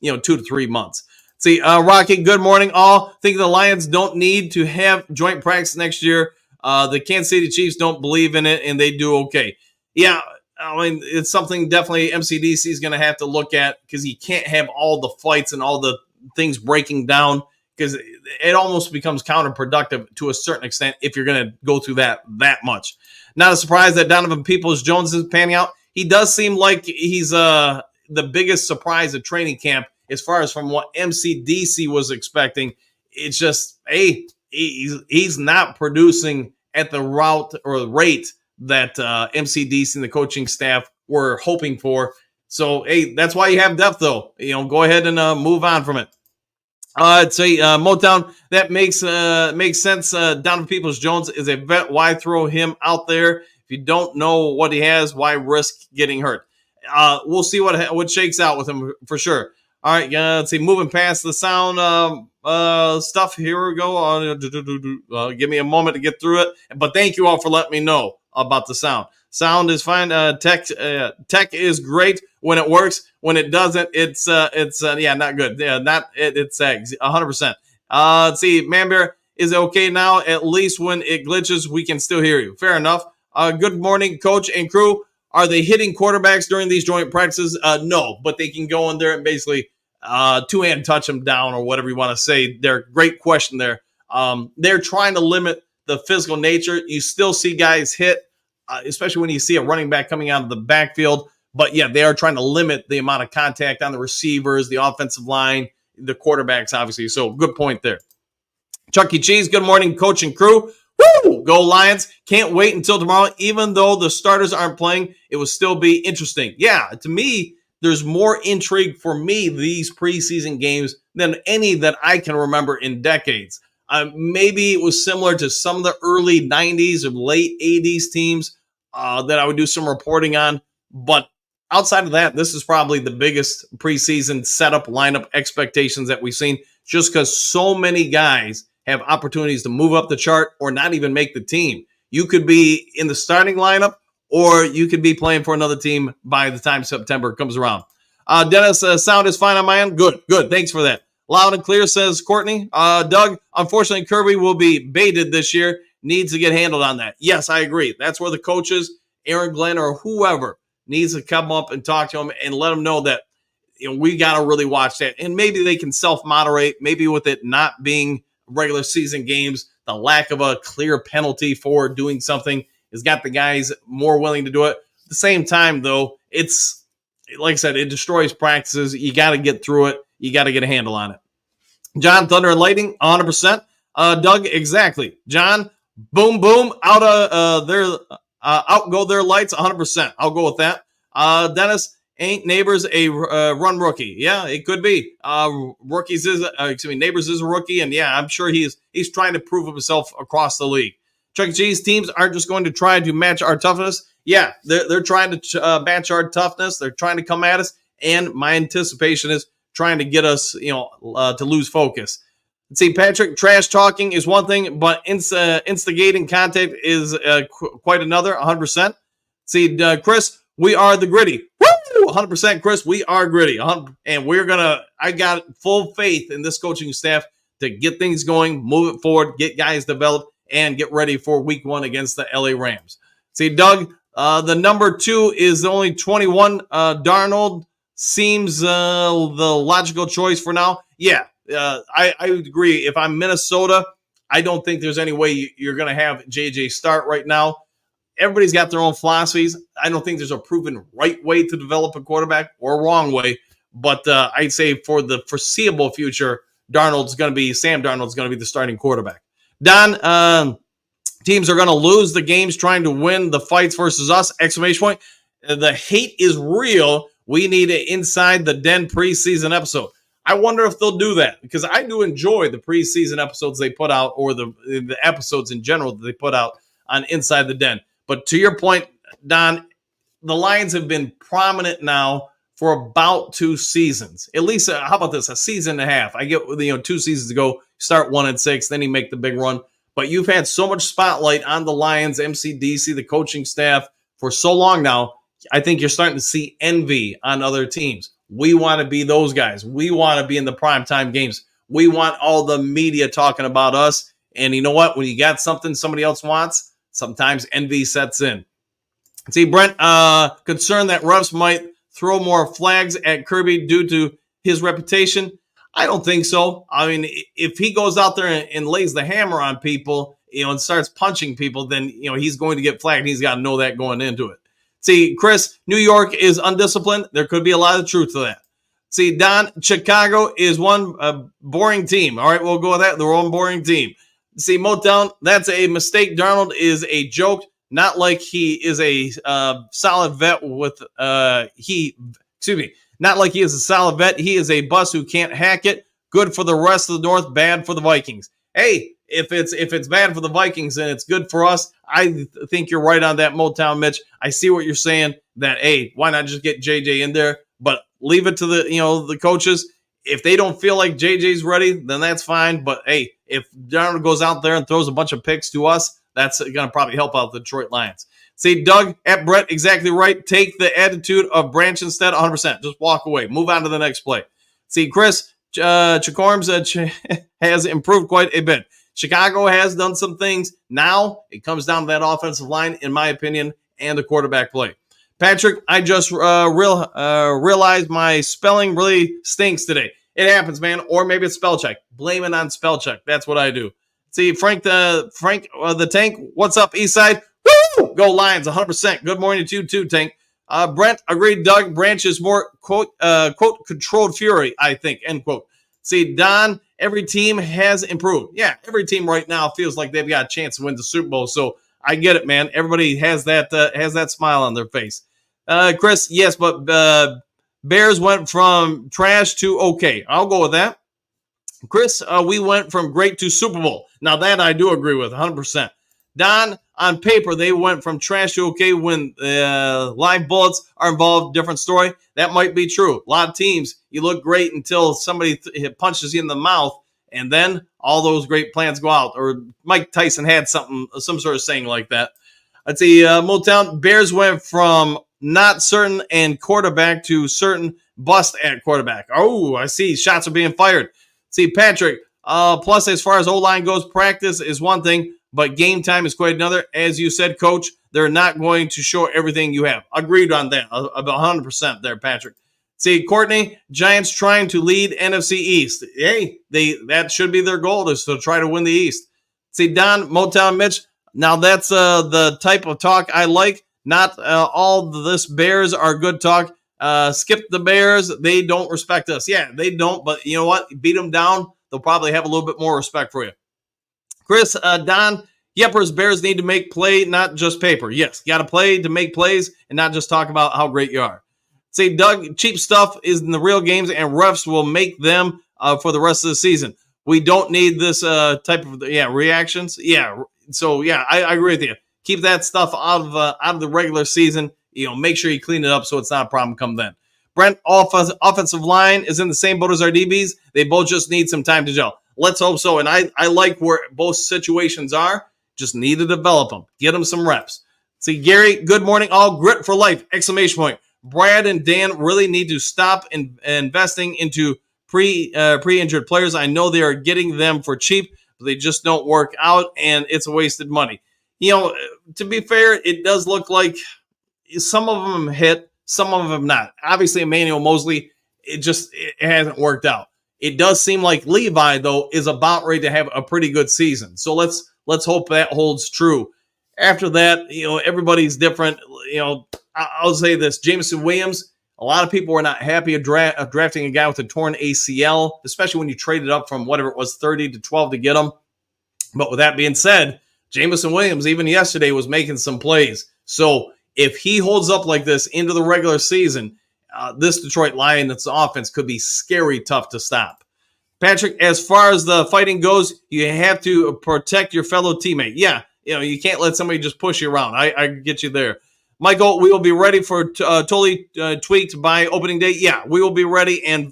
2 to 3 months. See, Rocky, good morning, all. Think the Lions don't need to have joint practice next year. The Kansas City Chiefs don't believe in it, and they do okay. Yeah, I mean, it's something definitely MCDC is going to have to look at, because you can't have all the fights and all the things breaking down, because it almost becomes counterproductive to a certain extent if you're going to go through that much. Not a surprise that Donovan Peoples-Jones is panning out. He does seem like he's the biggest surprise at training camp as far as from what MCDC was expecting. It's just, he's not producing at the route or the rate that MCDC and the coaching staff were hoping for. So, that's why you have depth, though. Go ahead and move on from it. I'd say Motown, that makes sense. Donovan Peoples-Jones is a vet. Why throw him out there if you don't know what he has? Why risk getting hurt? We'll see what shakes out with him for sure. All right, let's see. Moving past the sound stuff, here we go. Give me a moment to get through it. But thank you all for letting me know about the sound. Sound is fine. Tech is great when it works. When it doesn't, it's not good. Yeah, it sags 100%. Let's see. Man Bear, is it okay now? At least when it glitches, we can still hear you. Fair enough. Good morning, coach and crew. Are they hitting quarterbacks during these joint practices? No, but they can go in there and basically two-hand touch them down, or whatever you want to say. Great question there. They're trying to limit the physical nature. You still see guys hit, especially when you see a running back coming out of the backfield. But, yeah, they are trying to limit the amount of contact on the receivers, the offensive line, the quarterbacks, obviously. So, good point there. Chuck E. Cheese, good morning, coach and crew. Woo! Go Lions. Can't wait until tomorrow. Even though the starters aren't playing, it will still be interesting. Yeah, to me, there's more intrigue for me these preseason games than any that I can remember in decades. Maybe it was similar to some of the early 90s or late 80s teams that I would do some reporting on. But outside of that, this is probably the biggest preseason setup lineup expectations that we've seen, just because so many guys have opportunities to move up the chart or not even make the team. You could be in the starting lineup, or you could be playing for another team by the time September comes around. Dennis, sound is fine on my end. Good. Thanks for that. Loud and clear, says Courtney. Doug, unfortunately, Kirby will be baited this year. Needs to get handled on that. Yes, I agree. That's where the coaches, Aaron Glenn or whoever, needs to come up and talk to him and let them know that we got to really watch that. And maybe they can self-moderate, maybe with it not being regular season games, the lack of a clear penalty for doing something has got the guys more willing to do it. At the same time, though, it's, like I said, it destroys practices. You got to get through it. You got to get a handle on it. John, Thunder and Lightning, 100%. Doug, exactly. John, boom, out go their lights, 100%. I'll go with that. Dennis, ain't Neighbors a run rookie? Yeah, it could be. Neighbors is a rookie, and yeah, I'm sure he's trying to prove himself across the league. Chuck E. Cheese, teams aren't just going to try to match our toughness. Yeah, they're trying to match our toughness. They're trying to come at us, and my anticipation is trying to get us, to lose focus. Let's see, Patrick, trash talking is one thing, but instigating contact is quite another, 100%. See, Chris, we are the gritty. Woo! 100%, Chris, we are gritty. And I got full faith in this coaching staff to get things going, move it forward, get guys developed, and get ready for week 1 against the LA Rams. See, Doug, the number 2 is only 21. Darnold seems the logical choice for now. Yeah, I would agree. If I'm Minnesota, I don't think there's any way you're going to have JJ start right now. Everybody's got their own philosophies. I don't think there's a proven right way to develop a quarterback or a wrong way. But I'd say for the foreseeable future, Sam Darnold's going to be the starting quarterback. Don, teams are going to lose the games trying to win the fights versus us, exclamation point. The hate is real. We need an Inside the Den preseason episode. I wonder if they'll do that, because I do enjoy the preseason episodes they put out, or the episodes in general that they put out on Inside the Den. But to your point, Don, the Lions have been prominent now for about 2 seasons. At least, how about this? A season and a half. I get, 2 seasons ago, start 1-6, then you make the big run. But you've had so much spotlight on the Lions, MCDC, the coaching staff for so long now. I think you're starting to see envy on other teams. We want to be those guys. We want to be in the primetime games. We want all the media talking about us. And you know what? When you got something somebody else wants, sometimes envy sets in. See, Brent, concerned that refs might throw more flags at Kirby due to his reputation. I don't think so. I mean, if he goes out there and lays the hammer on people, and starts punching people, then, he's going to get flagged. He's got to know that going into it. See, Chris, New York is undisciplined. There could be a lot of truth to that. See, Don, Chicago is one boring team. All right, we'll go with that. They're one boring team. See, Motown, that's a mistake. Darnold is a joke. Not like he is a solid vet with not like he is a solid vet. He is a bust who can't hack it. Good for the rest of the North, bad for the Vikings. Hey, if it's bad for the Vikings and it's good for us, I think you're right on that, Motown Mitch. I see what you're saying, that, hey, why not just get JJ in there? But leave it to the coaches. If they don't feel like JJ's ready, then that's fine. But hey, if Darnold goes out there and throws a bunch of picks to us, that's going to probably help out the Detroit Lions. See, Doug at Brett, exactly right. Take the attitude of Branch instead, 100%. Just walk away. Move on to the next play. See, Chris, Chicorms has improved quite a bit. Chicago has done some things. Now it comes down to that offensive line, in my opinion, and the quarterback play. Patrick, I just realized my spelling really stinks today. It happens, man. Or maybe it's spell check. Blame it on spell check. That's what I do. See, Frank the Tank, what's up, Eastside? Woo! Go Lions, 100%. Good morning to you too, Tank. Brent, agreed, Doug. Branch is more, quote, controlled fury, I think, end quote. See, Don, every team has improved. Yeah, every team right now feels like they've got a chance to win the Super Bowl. So I get it, man. Everybody has that smile on their face. Chris, yes, but Bears went from trash to okay. I'll go with that. Chris, we went from great to Super Bowl. Now that I do agree with, 100%. Don, on paper, they went from trash to okay. When live bullets are involved, different story. That might be true. A lot of teams, you look great until somebody punches you in the mouth, and then all those great plans go out. Or Mike Tyson had some sort of saying like that. I'd say Motown, Bears went from not certain and quarterback to certain bust at quarterback. Oh, I see. Shots are being fired. See, Patrick, plus as far as O-line goes, practice is one thing, but game time is quite another. As you said, Coach, they're not going to show everything you have. Agreed on that. About 100% there, Patrick. See, Courtney, Giants trying to lead NFC East. Hey, that should be their goal, is to try to win the East. See, Don, Motown Mitch, now that's the type of talk I like. Not all this Bears are good talk. Skip the Bears. They don't respect us. Yeah, they don't. But you know what? Beat them down. They'll probably have a little bit more respect for you. Chris, Don, Yepers, Bears need to make play, not just paper. Yes, got to play to make plays and not just talk about how great you are. Say, Doug, cheap stuff is in the real games, and refs will make them for the rest of the season. We don't need this type of reactions. Yeah, so yeah, I agree with you. Keep that stuff out of the regular season. Make sure you clean it up so it's not a problem come then. Brent, offensive line is in the same boat as our DBs. They both just need some time to gel. Let's hope so. And I like where both situations are. Just need to develop them. Get them some reps. See, Gary, good morning. All grit for life, exclamation point. Brad and Dan really need to stop investing into pre-injured players. I know they are getting them for cheap, but they just don't work out, and it's a wasted money. To be fair, it does look like some of them hit, some of them not. Obviously, Emmanuel Mosley, it hasn't worked out. It does seem like Levi, though, is about ready to have a pretty good season. So let's hope that holds true. After that, everybody's different. I'll say this: Jameson Williams. A lot of people were not happy of drafting a guy with a torn ACL, especially when you traded up from whatever it was, 30 to 12 to get him. But with that being said, Jameson Williams, even yesterday, was making some plays. So if he holds up like this into the regular season, this Detroit Lions offense could be scary tough to stop. Patrick, as far as the fighting goes, you have to protect your fellow teammate. Yeah, you can't let somebody just push you around. I get you there. Michael, we will be ready for totally tweaked by opening day. Yeah, we will be ready and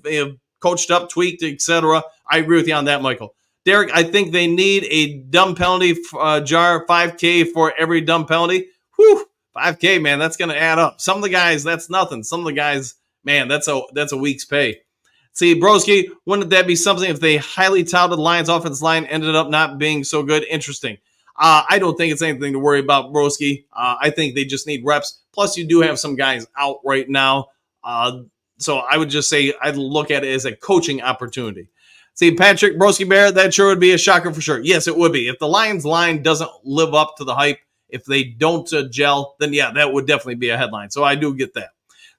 coached up, tweaked, etc. I agree with you on that, Michael. Derek, I think they need a dumb penalty jar, $5K for every dumb penalty. Whew, $5K, man, that's going to add up. Some of the guys, that's nothing. Some of the guys, man, that's a week's pay. See, Broski, wouldn't that be something if they highly touted Lions offensive line ended up not being so good? Interesting. I don't think it's anything to worry about, Broski. I think they just need reps. Plus, you do have some guys out right now. So I would just say I'd look at it as a coaching opportunity. See, Patrick, Broski Bear, that sure would be a shocker for sure. Yes, it would be. If the Lions line doesn't live up to the hype, if they don't gel, then yeah, that would definitely be a headline. So I do get that.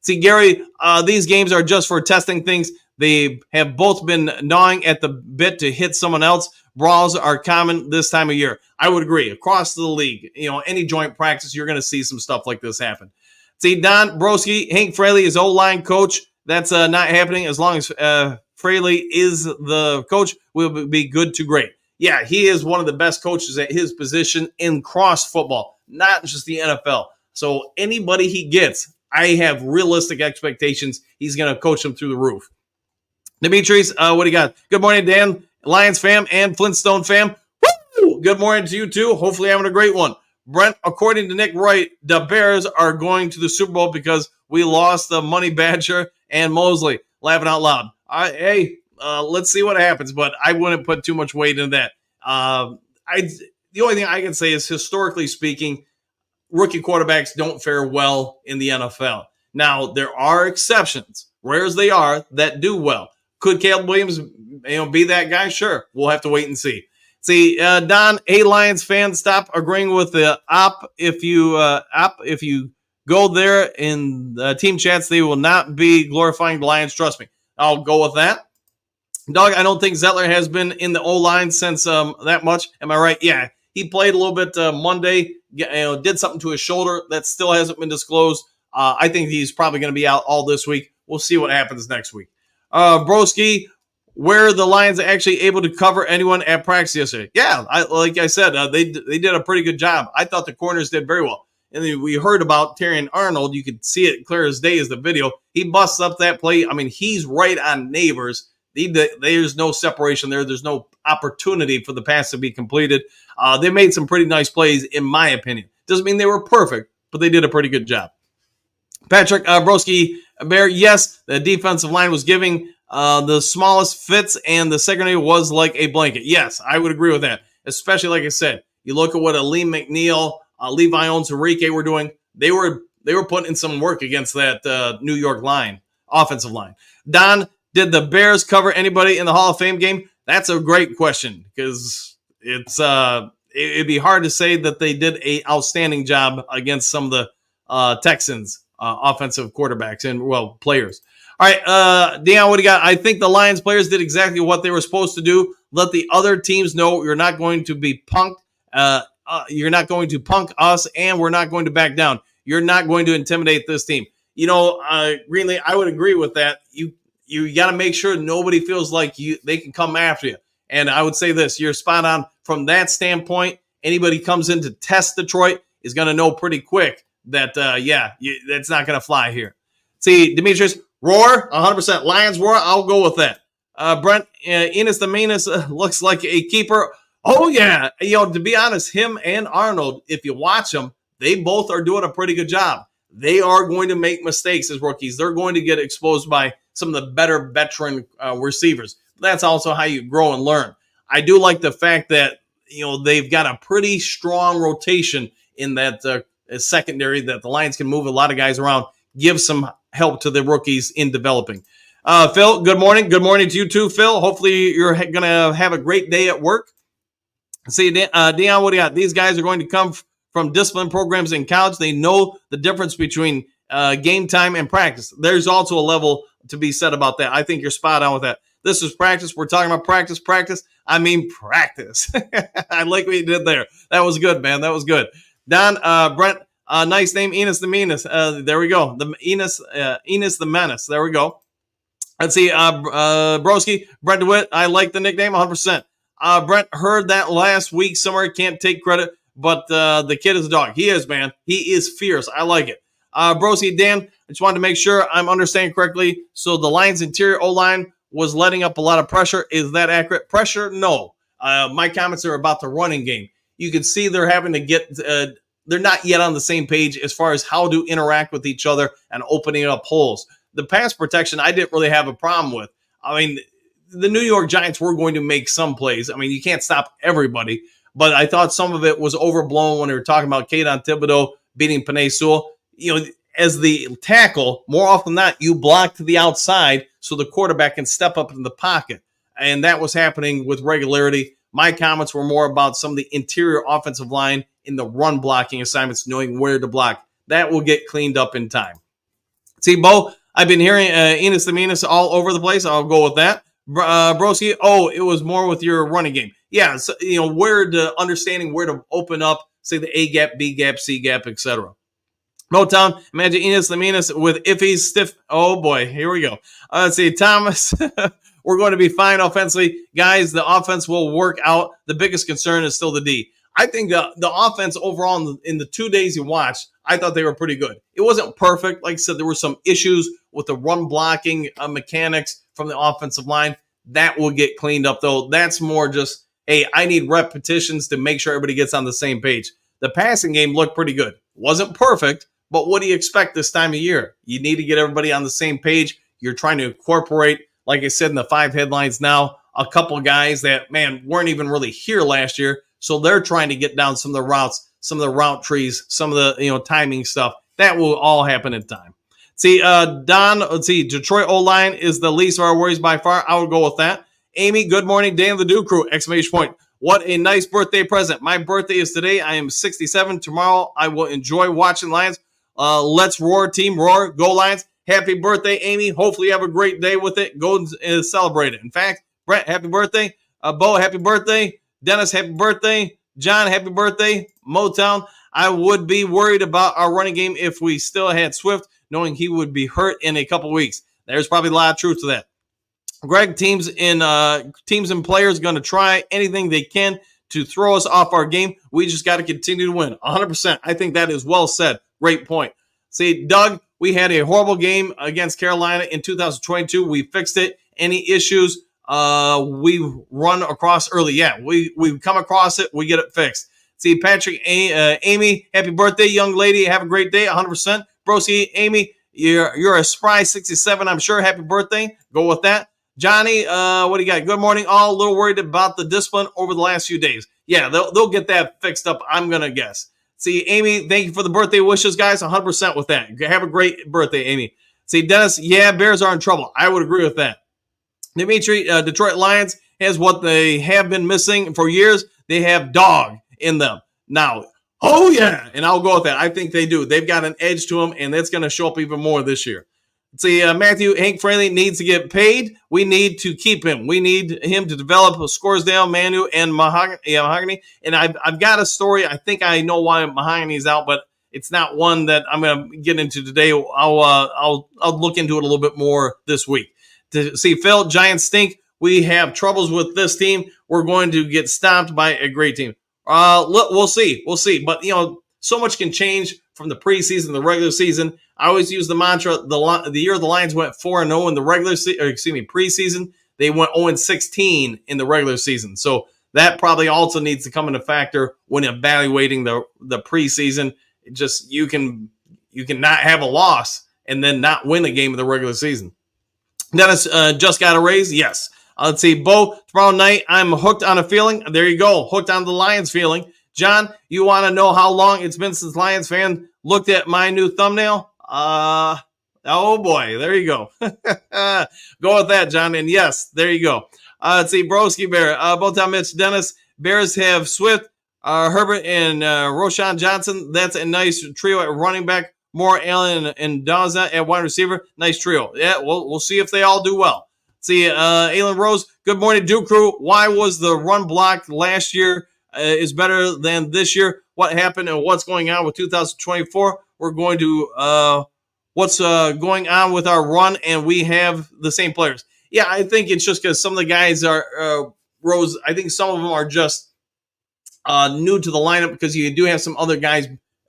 See, Gary, these games are just for testing things. They have both been gnawing at the bit to hit someone else. Brawls are common this time of year. I would agree. Across the league, any joint practice, you're going to see some stuff like this happen. See, Don Broski, Hank Fraley is O-line coach. That's not happening as long as Fraley is the coach. We'll be good to great. Yeah, he is one of the best coaches at his position in cross football, not just the NFL. So anybody he gets, I have realistic expectations he's going to coach them through the roof. Demetrius, what do you got? Good morning, Dan, Lions fam and Flintstone fam. Woo! Good morning to you too. Hopefully having a great one. Brent, according to Nick Wright, the Bears are going to the Super Bowl because we lost the Money Badger and Mosley. Laughing out loud. Let's see what happens, but I wouldn't put too much weight into that. The only thing I can say is, historically speaking, rookie quarterbacks don't fare well in the NFL. Now, there are exceptions, rare as they are, that do well. Could Caleb Williams, be that guy? Sure. We'll have to wait and see. See, Don, hey, Lions fans, stop agreeing with the op. If you go there in the team chats, they will not be glorifying the Lions. Trust me. I'll go with that. Doug, I don't think Zettler has been in the O-line since that much. Am I right? Yeah. He played a little bit Monday, did something to his shoulder that still hasn't been disclosed. I think he's probably going to be out all this week. We'll see what happens next week. Broski, were the Lions actually able to cover anyone at practice yesterday? Yeah, like I said, they did a pretty good job. I thought the corners did very well. And then we heard about Terrion Arnold. You could see it clear as day as the video. He busts up that play. I mean, he's right on Neighbors. There's no separation there. There's no opportunity for the pass to be completed. They made some pretty nice plays, in my opinion. Doesn't mean they were perfect, but they did a pretty good job. Patrick Broski Bear, yes, the defensive line was giving the smallest fits, and the secondary was like a blanket. Yes, I would agree with that. Especially, like I said, you look at what Aleem McNeil, Levi Owens, Enrique were doing. They were putting in some work against that New York line, offensive line. Don, did the Bears cover anybody in the Hall of Fame game? That's a great question, because it'd be hard to say that they did an outstanding job against some of the Texans offensive quarterbacks and, players. All right, Deion, what do you got? I think the Lions players did exactly what they were supposed to do. Let the other teams know you're not going to be punked. You're not going to punk us, and we're not going to back down. You're not going to intimidate this team. Greenlee, I would agree with that. You got to make sure nobody feels like they can come after you. And I would say this, you're spot on from that standpoint. Anybody comes in to test Detroit is going to know pretty quick that, that's not going to fly here. See, Demetrius, roar, 100%. Lions roar, I'll go with that. Brent, Enos the Meanest looks like a keeper. Oh, yeah. To be honest, him and Arnold, if you watch them, they both are doing a pretty good job. They are going to make mistakes as rookies. They're going to get exposed by some of the better veteran receivers. That's also how you grow and learn. I do like the fact that, they've got a pretty strong rotation in that secondary, that the Lions can move a lot of guys around, give some help to the rookies in developing. Phil, good morning. Good morning to you too, Phil. Hopefully you're going to have a great day at work. See, Dion, what do you got? These guys are going to come from discipline programs in college. They know the difference between game time and practice. There's also a level to be said about that. I think you're spot on with that. This is practice. We're talking about practice. I mean practice. I like what you did there. That was good, man. That was good. Don, Brent, nice name, Enos the Menace. There we go. The Enos the Menace. There we go. Let's see, Broski, Brent DeWitt. I like the nickname 100%. Brent, heard that last week somewhere. Can't take credit, but the kid is a dog. He is, man. He is fierce. I like it. Broski, Dan, I just wanted to make sure I'm understanding correctly. So the Lions' interior O-line was letting up a lot of pressure. Is that accurate? Pressure? No. My comments are about the running game. You can see they're having to get they're not yet on the same page as far as how to interact with each other and opening up holes. The pass protection, I didn't really have a problem with. I mean, the New York Giants were going to make some plays. I mean, you can't stop everybody, but I thought some of it was overblown when they were talking about Keaton Thibodeau beating Penei Sewell. You know, as the tackle, more often than not, you block to the outside so the quarterback can step up in the pocket. And that was happening with regularity. My comments were more about some of the interior offensive line in the run blocking assignments, knowing where to block. That will get cleaned up in time. See, Bo, I've been hearing Enos the Menace all over the place. I'll go with that. Broski, it was more with your running game. Yeah, so, understanding where to open up, say the A gap, B gap, C gap, etc. Motown, imagine Enos the Menace with Iffy's stiff. Oh boy, here we go. Let's see, Thomas. We're going to be fine offensively. Guys, the offense will work out. The biggest concern is still the D. I think the offense overall in the 2 days you watched, I thought they were pretty good. It wasn't perfect. Like I said, there were some issues with the run blocking mechanics from the offensive line. That will get cleaned up, though. That's more just, hey, I need repetitions to make sure everybody gets on the same page. The passing game looked pretty good. Wasn't perfect, but what do you expect this time of year? You need to get everybody on the same page. You're trying to incorporate, like I said in the 5 headlines now, a couple guys that, man, weren't even really here last year. So they're trying to get down some of the routes, some of the route trees, some of the timing stuff. That will all happen in time. See, Don, let's see, Detroit O-line is the least of our worries by far. I would go with that. Amy, good morning. Dan the Dew Crew, exclamation point. What a nice birthday present. My birthday is today. I am 67. Tomorrow, I will enjoy watching Lions. Let's roar, team, roar. Go Lions. Happy birthday, Amy. Hopefully you have a great day with it. Go and celebrate it. In fact, Brett, happy birthday. Bo, happy birthday. Dennis, happy birthday. John, happy birthday. Motown, I would be worried about our running game if we still had Swift, knowing he would be hurt in a couple weeks. There's probably a lot of truth to that. Greg, teams and players going to try anything they can to throw us off our game. We just got to continue to win. 100%. I think that is well said. Great point. See, Doug, we had a horrible game against Carolina in 2022. We fixed it. Any issues? We run across early. Yeah, we come across it. We get it fixed. See, Patrick, Amy, happy birthday, young lady. Have a great day. 100%. Broski, Amy, you're a spry 67. I'm sure. Happy birthday. Go with that. Johnny, what do you got? Good morning. All a little worried about the discipline over the last few days. Yeah, they'll get that fixed up, I'm going to guess. See, Amy, thank you for the birthday wishes, guys. 100% with that. Have a great birthday, Amy. See, Dennis, yeah, Bears are in trouble. I would agree with that. Dimitri, Detroit Lions has what they have been missing for years. They have dog in them. Now, oh, yeah, and I'll go with that. I think they do. They've got an edge to them, and that's going to show up even more this year. See, Matthew, Hank Fraley needs to get paid. We need to keep him. We need him to develop Scoresdale, Manu, and Mahogany. And I've got a story. I think I know why Mahogany's out, but it's not one that I'm going to get into today. I'll look into it a little bit more this week. To see, Phil, Giants stink. We have troubles with this team. We're going to get stomped by a great team. We'll see. We'll see. But, so much can change from the preseason to the regular season. I always use the mantra, the year the Lions went 4-0 in the preseason, they went 0-16 in the regular season. So that probably also needs to come into factor when evaluating the preseason. You can not have a loss and then not win a game in the regular season. Dennis just got a raise. Yes. Let's see. Bo, tomorrow night, I'm hooked on a feeling. There you go. Hooked on the Lions feeling. John, you want to know how long it's been since Lions fan looked at my new thumbnail? Oh boy, there you go. Go with that, John. And yes, there you go. Let's see, Broski Bear, both time Mitch Dennis. Bears have Swift, Herbert, and Roshan Johnson. That's a nice trio at running back. More Allen and Daza at wide receiver. Nice trio. Yeah, we'll see if they all do well. See, Alan Rose, good morning, Duke Crew. Why was the run block last year is better than this year? What happened and what's going on with 2024? We're going to what's going on with our run, and we have the same players. Yeah, I think it's just because some of the guys are, Rose, I think some of them are just new to the lineup because you do have some other guys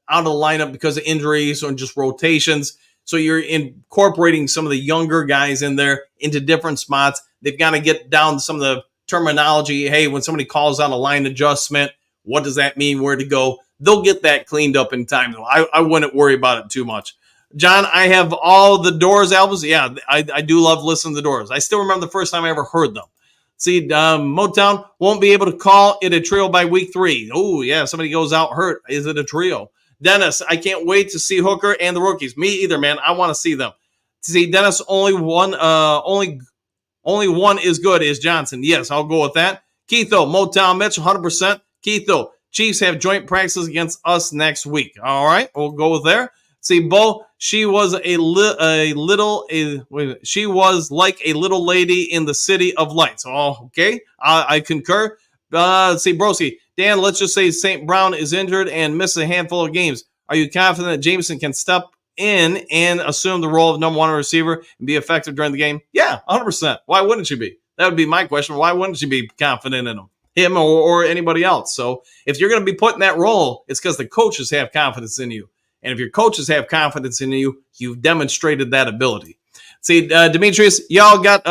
out of the lineup because of injuries or just rotations. So you're incorporating some of the younger guys in there into different spots. They've got to get down to some of the terminology. Hey, when somebody calls out a line adjustment, what does that mean? Where to go? They'll get that cleaned up in time. I wouldn't worry about it too much. John, I have all the Doors albums. Yeah, I do love listening to the Doors. I still remember the first time I ever heard them. See, Motown won't be able to call it a trio by week 3. Oh, yeah, somebody goes out hurt. Is it a trio? Dennis, I can't wait to see Hooker and the rookies. Me either, man. I want to see them. See, Dennis, only one is good is Johnson. Yes, I'll go with that. Keitho, Motown Mitch, 100%. Keitho, Chiefs have joint practices against us next week. All right, we'll go with there. See, Bo, she was she was like a little lady in the city of lights. Oh, okay, I concur. See, Broski, Dan, let's just say St. Brown is injured and misses a handful of games. Are you confident that Jameson can step in and assume the role of number 1 receiver and be effective during the game? Yeah, 100%. Why wouldn't you be? That would be my question. Why wouldn't you be confident in him or anybody else? So if you're going to be put in that role, it's because the coaches have confidence in you. And if your coaches have confidence in you, you've demonstrated that ability. See, Demetrius, y'all got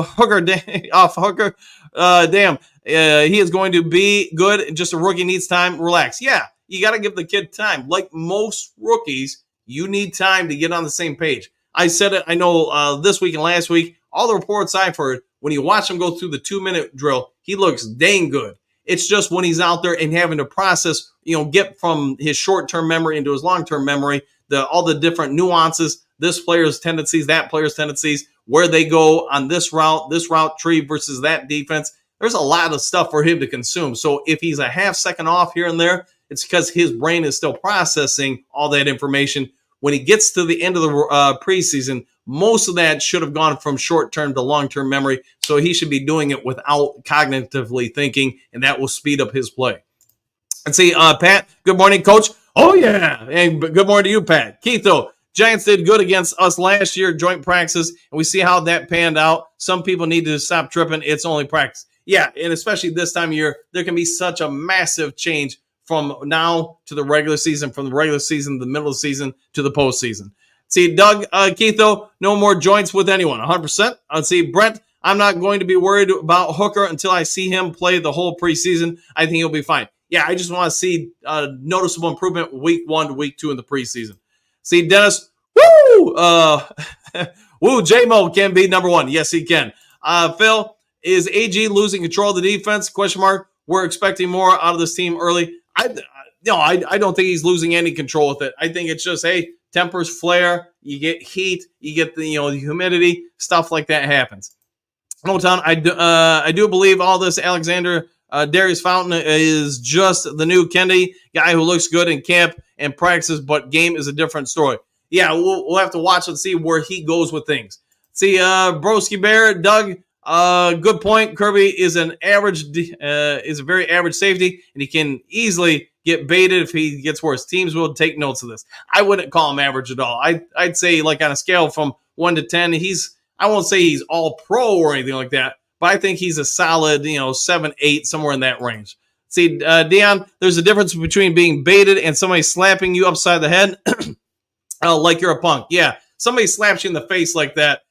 Hooker off Hooker. Damn, he is going to be good. Just a rookie needs time. Relax. Yeah, you got to give the kid time. Like most rookies, you need time to get on the same page. I said it, I know this week and last week, all the reports I've heard, when you watch him go through the 2-minute drill, he looks dang good. It's just when he's out there and having to process, get from his short-term memory into his long-term memory, all the different nuances, this player's tendencies, that player's tendencies, where they go on this route tree versus that defense. There's a lot of stuff for him to consume. So if he's a half second off here and there, it's because his brain is still processing all that information. When he gets to the end of the preseason, most of that should have gone from short-term to long-term memory. So he should be doing it without cognitively thinking, and that will speed up his play. And see, Pat, good morning, Coach. Oh, yeah. And good morning to you, Pat. Keitho, Giants did good against us last year, joint practices, and we see how that panned out. Some people need to stop tripping. It's only practice. Yeah, and especially this time of year, there can be such a massive change from now to the regular season, from the regular season, the middle of the season, to the postseason. See, Doug, Keitho, no more joints with anyone, 100%. I'd see Brent, I'm not going to be worried about Hooker until I see him play the whole preseason. I think he'll be fine. Yeah, I just want to see noticeable improvement week 1 to week 2 in the preseason. See, Dennis, J-Mo can be number 1. Yes, he can. Phil, is AG losing control of the defense? Question mark. We're expecting more out of this team early. I don't think he's losing any control with it. I think it's just, hey, tempers flare, you get heat, you get the humidity, stuff like that happens. Motown, I do believe all this Alexander Darius Fountain is just the new Kennedy guy who looks good in camp and practices, but game is a different story. Yeah, we'll have to watch and see where he goes with things. See, Broski Bear, Doug, good point. Kirby is a very average safety, and he can easily get baited if he gets worse. Teams will take notes of this. I wouldn't call him average at all. I'd say, like, on a scale from 1 to 10, I won't say he's all pro or anything like that, but I think he's a solid, 7, 8, somewhere in that range. See, Dion, there's a difference between being baited and somebody slapping you upside the head like you're a punk. Yeah, somebody slaps you in the face like that.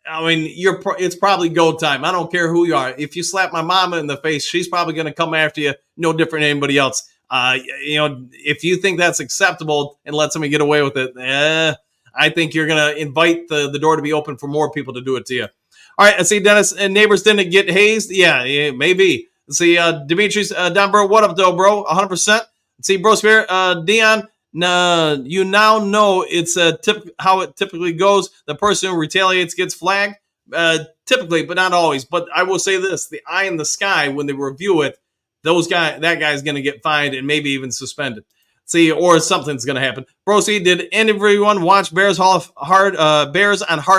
I mean, it's probably go time. I don't care who you are. If you slap my mama in the face, she's probably going to come after you, no different than anybody else. If you think that's acceptable and let somebody get away with it, I think you're going to invite the door to be open for more people to do it to you. All right, I see Dennis and neighbors didn't get hazed. Yeah, maybe. Let's see, Demetrius, Don Bro, what up, though, bro? 100%. Let's see, Bro Spirit, Dion, You now know it's how it typically goes. The person who retaliates gets flagged, typically, but not always. But I will say this: the eye in the sky when they review it, that guy's going to get fined and maybe even suspended. See, or something's going to happen. Broski, did everyone watch Bears on Hard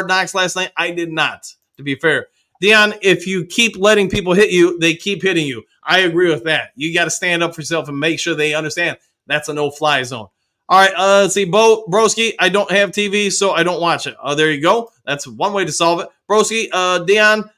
Knocks last night? I did not, to be fair. Dion, if you keep letting people hit you, they keep hitting you. I agree with that. You got to stand up for yourself and make sure they understand that's a no-fly zone. All right, let's see. Broski, I don't have TV, so I don't watch it. There you go. That's one way to solve it. Broski, Dion,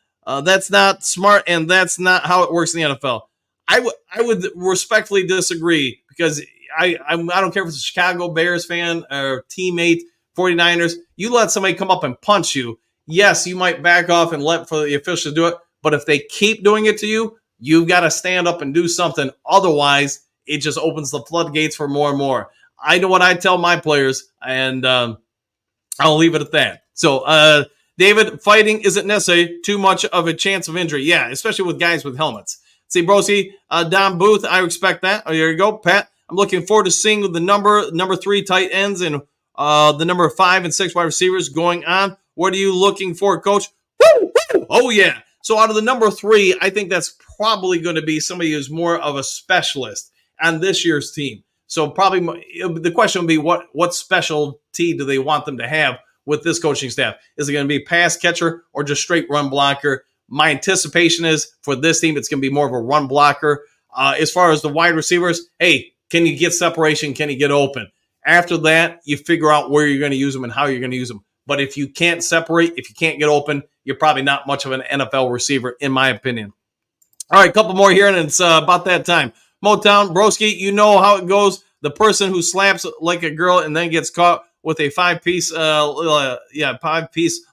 that's not smart, and that's not how it works in the NFL. I would respectfully disagree because I don't care if it's a Chicago Bears fan or teammate, 49ers. You let somebody come up and punch you. Yes, you might back off and let for the officials do it. But if they keep doing it to you, you've got to stand up and do something. Otherwise, it just opens the floodgates for more and more. I know what I tell my players, and I'll leave it at that. So, David, fighting isn't necessary. Too much of a chance of injury. Yeah, especially with guys with helmets. See, Brosi, Don Booth, I expect that. Oh, there you go, Pat. I'm looking forward to seeing the number 3 tight ends and the number 5 and 6 wide receivers going on. What are you looking for, Coach? Woo, woo. Oh, yeah. So out of the number 3, I think that's probably going to be somebody who's more of a specialist on this year's team. So probably the question would be what specialty do they want them to have with this coaching staff? Is it going to be pass catcher or just straight run blocker? My anticipation is for this team, it's going to be more of a run blocker. As far as the wide receivers, hey, can you get separation? Can you get open? After that, you figure out where you're going to use them and how you're going to use them. But if you can't separate, if you can't get open, you're probably not much of an NFL receiver, in my opinion. All right, a couple more here, and it's about that time. Motown, Broski, you know how it goes. The person who slaps like a girl and then gets caught with a 5-piece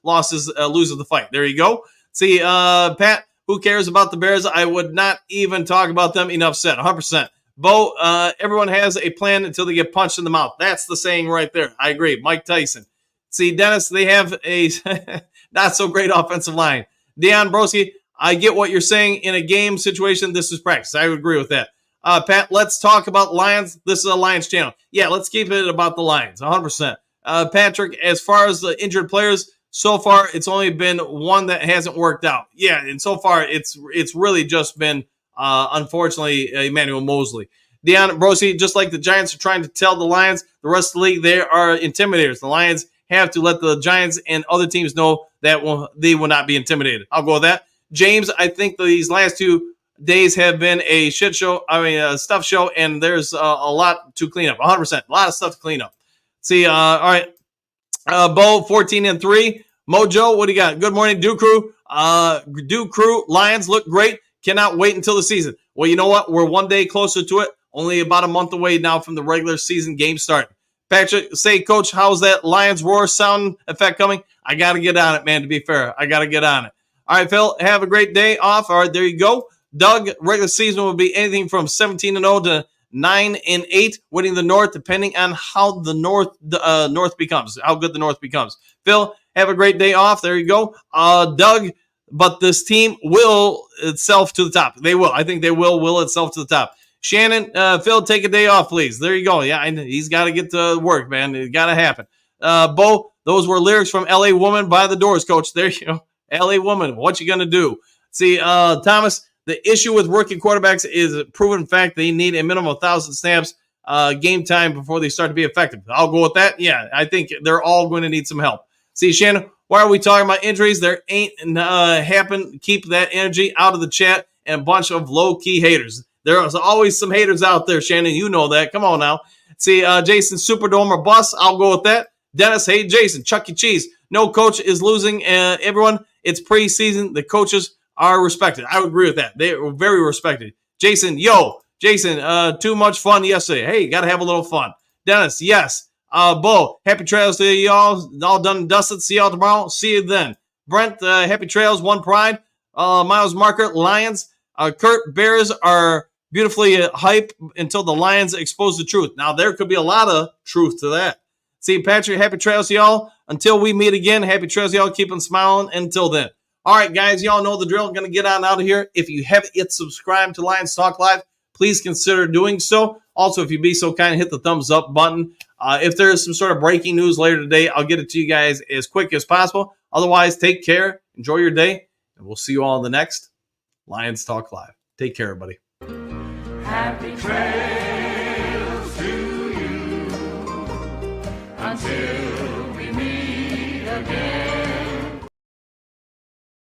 losses, loses the fight. There you go. See, Pat, who cares about the Bears? I would not even talk about them. Enough said, 100%. Bo, everyone has a plan until they get punched in the mouth. That's the saying right there. I agree. Mike Tyson. See, Dennis, they have a not so great offensive line. Deion Broski, I get what you're saying. In a game situation, this is practice. I would agree with that. Pat, let's talk about Lions. This is a Lions channel. Yeah, let's keep it about the Lions, 100%. Patrick, as far as the injured players, so far it's only been one that hasn't worked out. Yeah, and so far it's really just been, unfortunately, Emmanuel Mosley. Deion Brosi, just like the Giants are trying to tell the Lions, the rest of the league, they are intimidators. The Lions have to let the Giants and other teams know that they will not be intimidated. I'll go with that. James, I think these last 2 days have been a shit show. A stuff show, and there's a lot to clean up. 100%, a lot of stuff to clean up. See, all right, Bo, 14-3. Mojo, what do you got? Good morning, Duke Crew. Duke Crew, Lions look great. Cannot wait until the season. Well, you know what? We're one day closer to it. Only about a month away now from the regular season game starting. Patrick, say, Coach, how's that Lions roar sound effect coming? I got to get on it, man, to be fair. I got to get on it. All right, Phil, have a great day off. All right, there you go. Doug, regular season will be anything from 17-0 to 9-8, winning the North, depending on how the North becomes, how good the North becomes. Phil, have a great day off. There you go. Doug, but this team will itself to the top. They will. I think they will itself to the top. Shannon, Phil, take a day off, please. There you go. Yeah, he's got to get to work, man. It got to happen. Bo, those were lyrics from L.A. Woman by the Doors, Coach. There you go. L.A. Woman, what you going to do? See, Thomas, the issue with rookie quarterbacks is a proven fact they need a minimum of 1,000 snaps game time before they start to be effective. I'll go with that. Yeah, I think they're all going to need some help. See, Shannon, why are we talking about injuries? There ain't happen. Keep that energy out of the chat and a bunch of low-key haters. There's always some haters out there, Shannon. You know that. Come on now. See, Jason, Superdome or bust. I'll go with that. Dennis, hey, Jason, Chuck E. Cheese. No coach is losing. Everyone, it's preseason. The coaches are respected. I would agree with that. They are very respected. Jason, too much fun yesterday. Hey, got to have a little fun. Dennis, yes. Bo, happy trails to y'all. All done and dusted. See y'all tomorrow. See you then. Brent, happy trails. One pride. Miles Marker, Lions. Kurt, Bears are beautifully hype until the Lions expose the truth. Now, there could be a lot of truth to that. See, Patrick, happy trails to y'all. Until we meet again, happy trails to y'all. Keep on smiling. Until then. All right, guys, y'all know the drill. I'm going to get on out of here. If you haven't yet subscribed to Lions Talk Live, please consider doing so. Also, if you'd be so kind, hit the thumbs up button. If there is some sort of breaking news later today, I'll get it to you guys as quick as possible. Otherwise, take care, enjoy your day, and we'll see you all in the next Lions Talk Live. Take care, everybody. Happy trails to you until we meet again.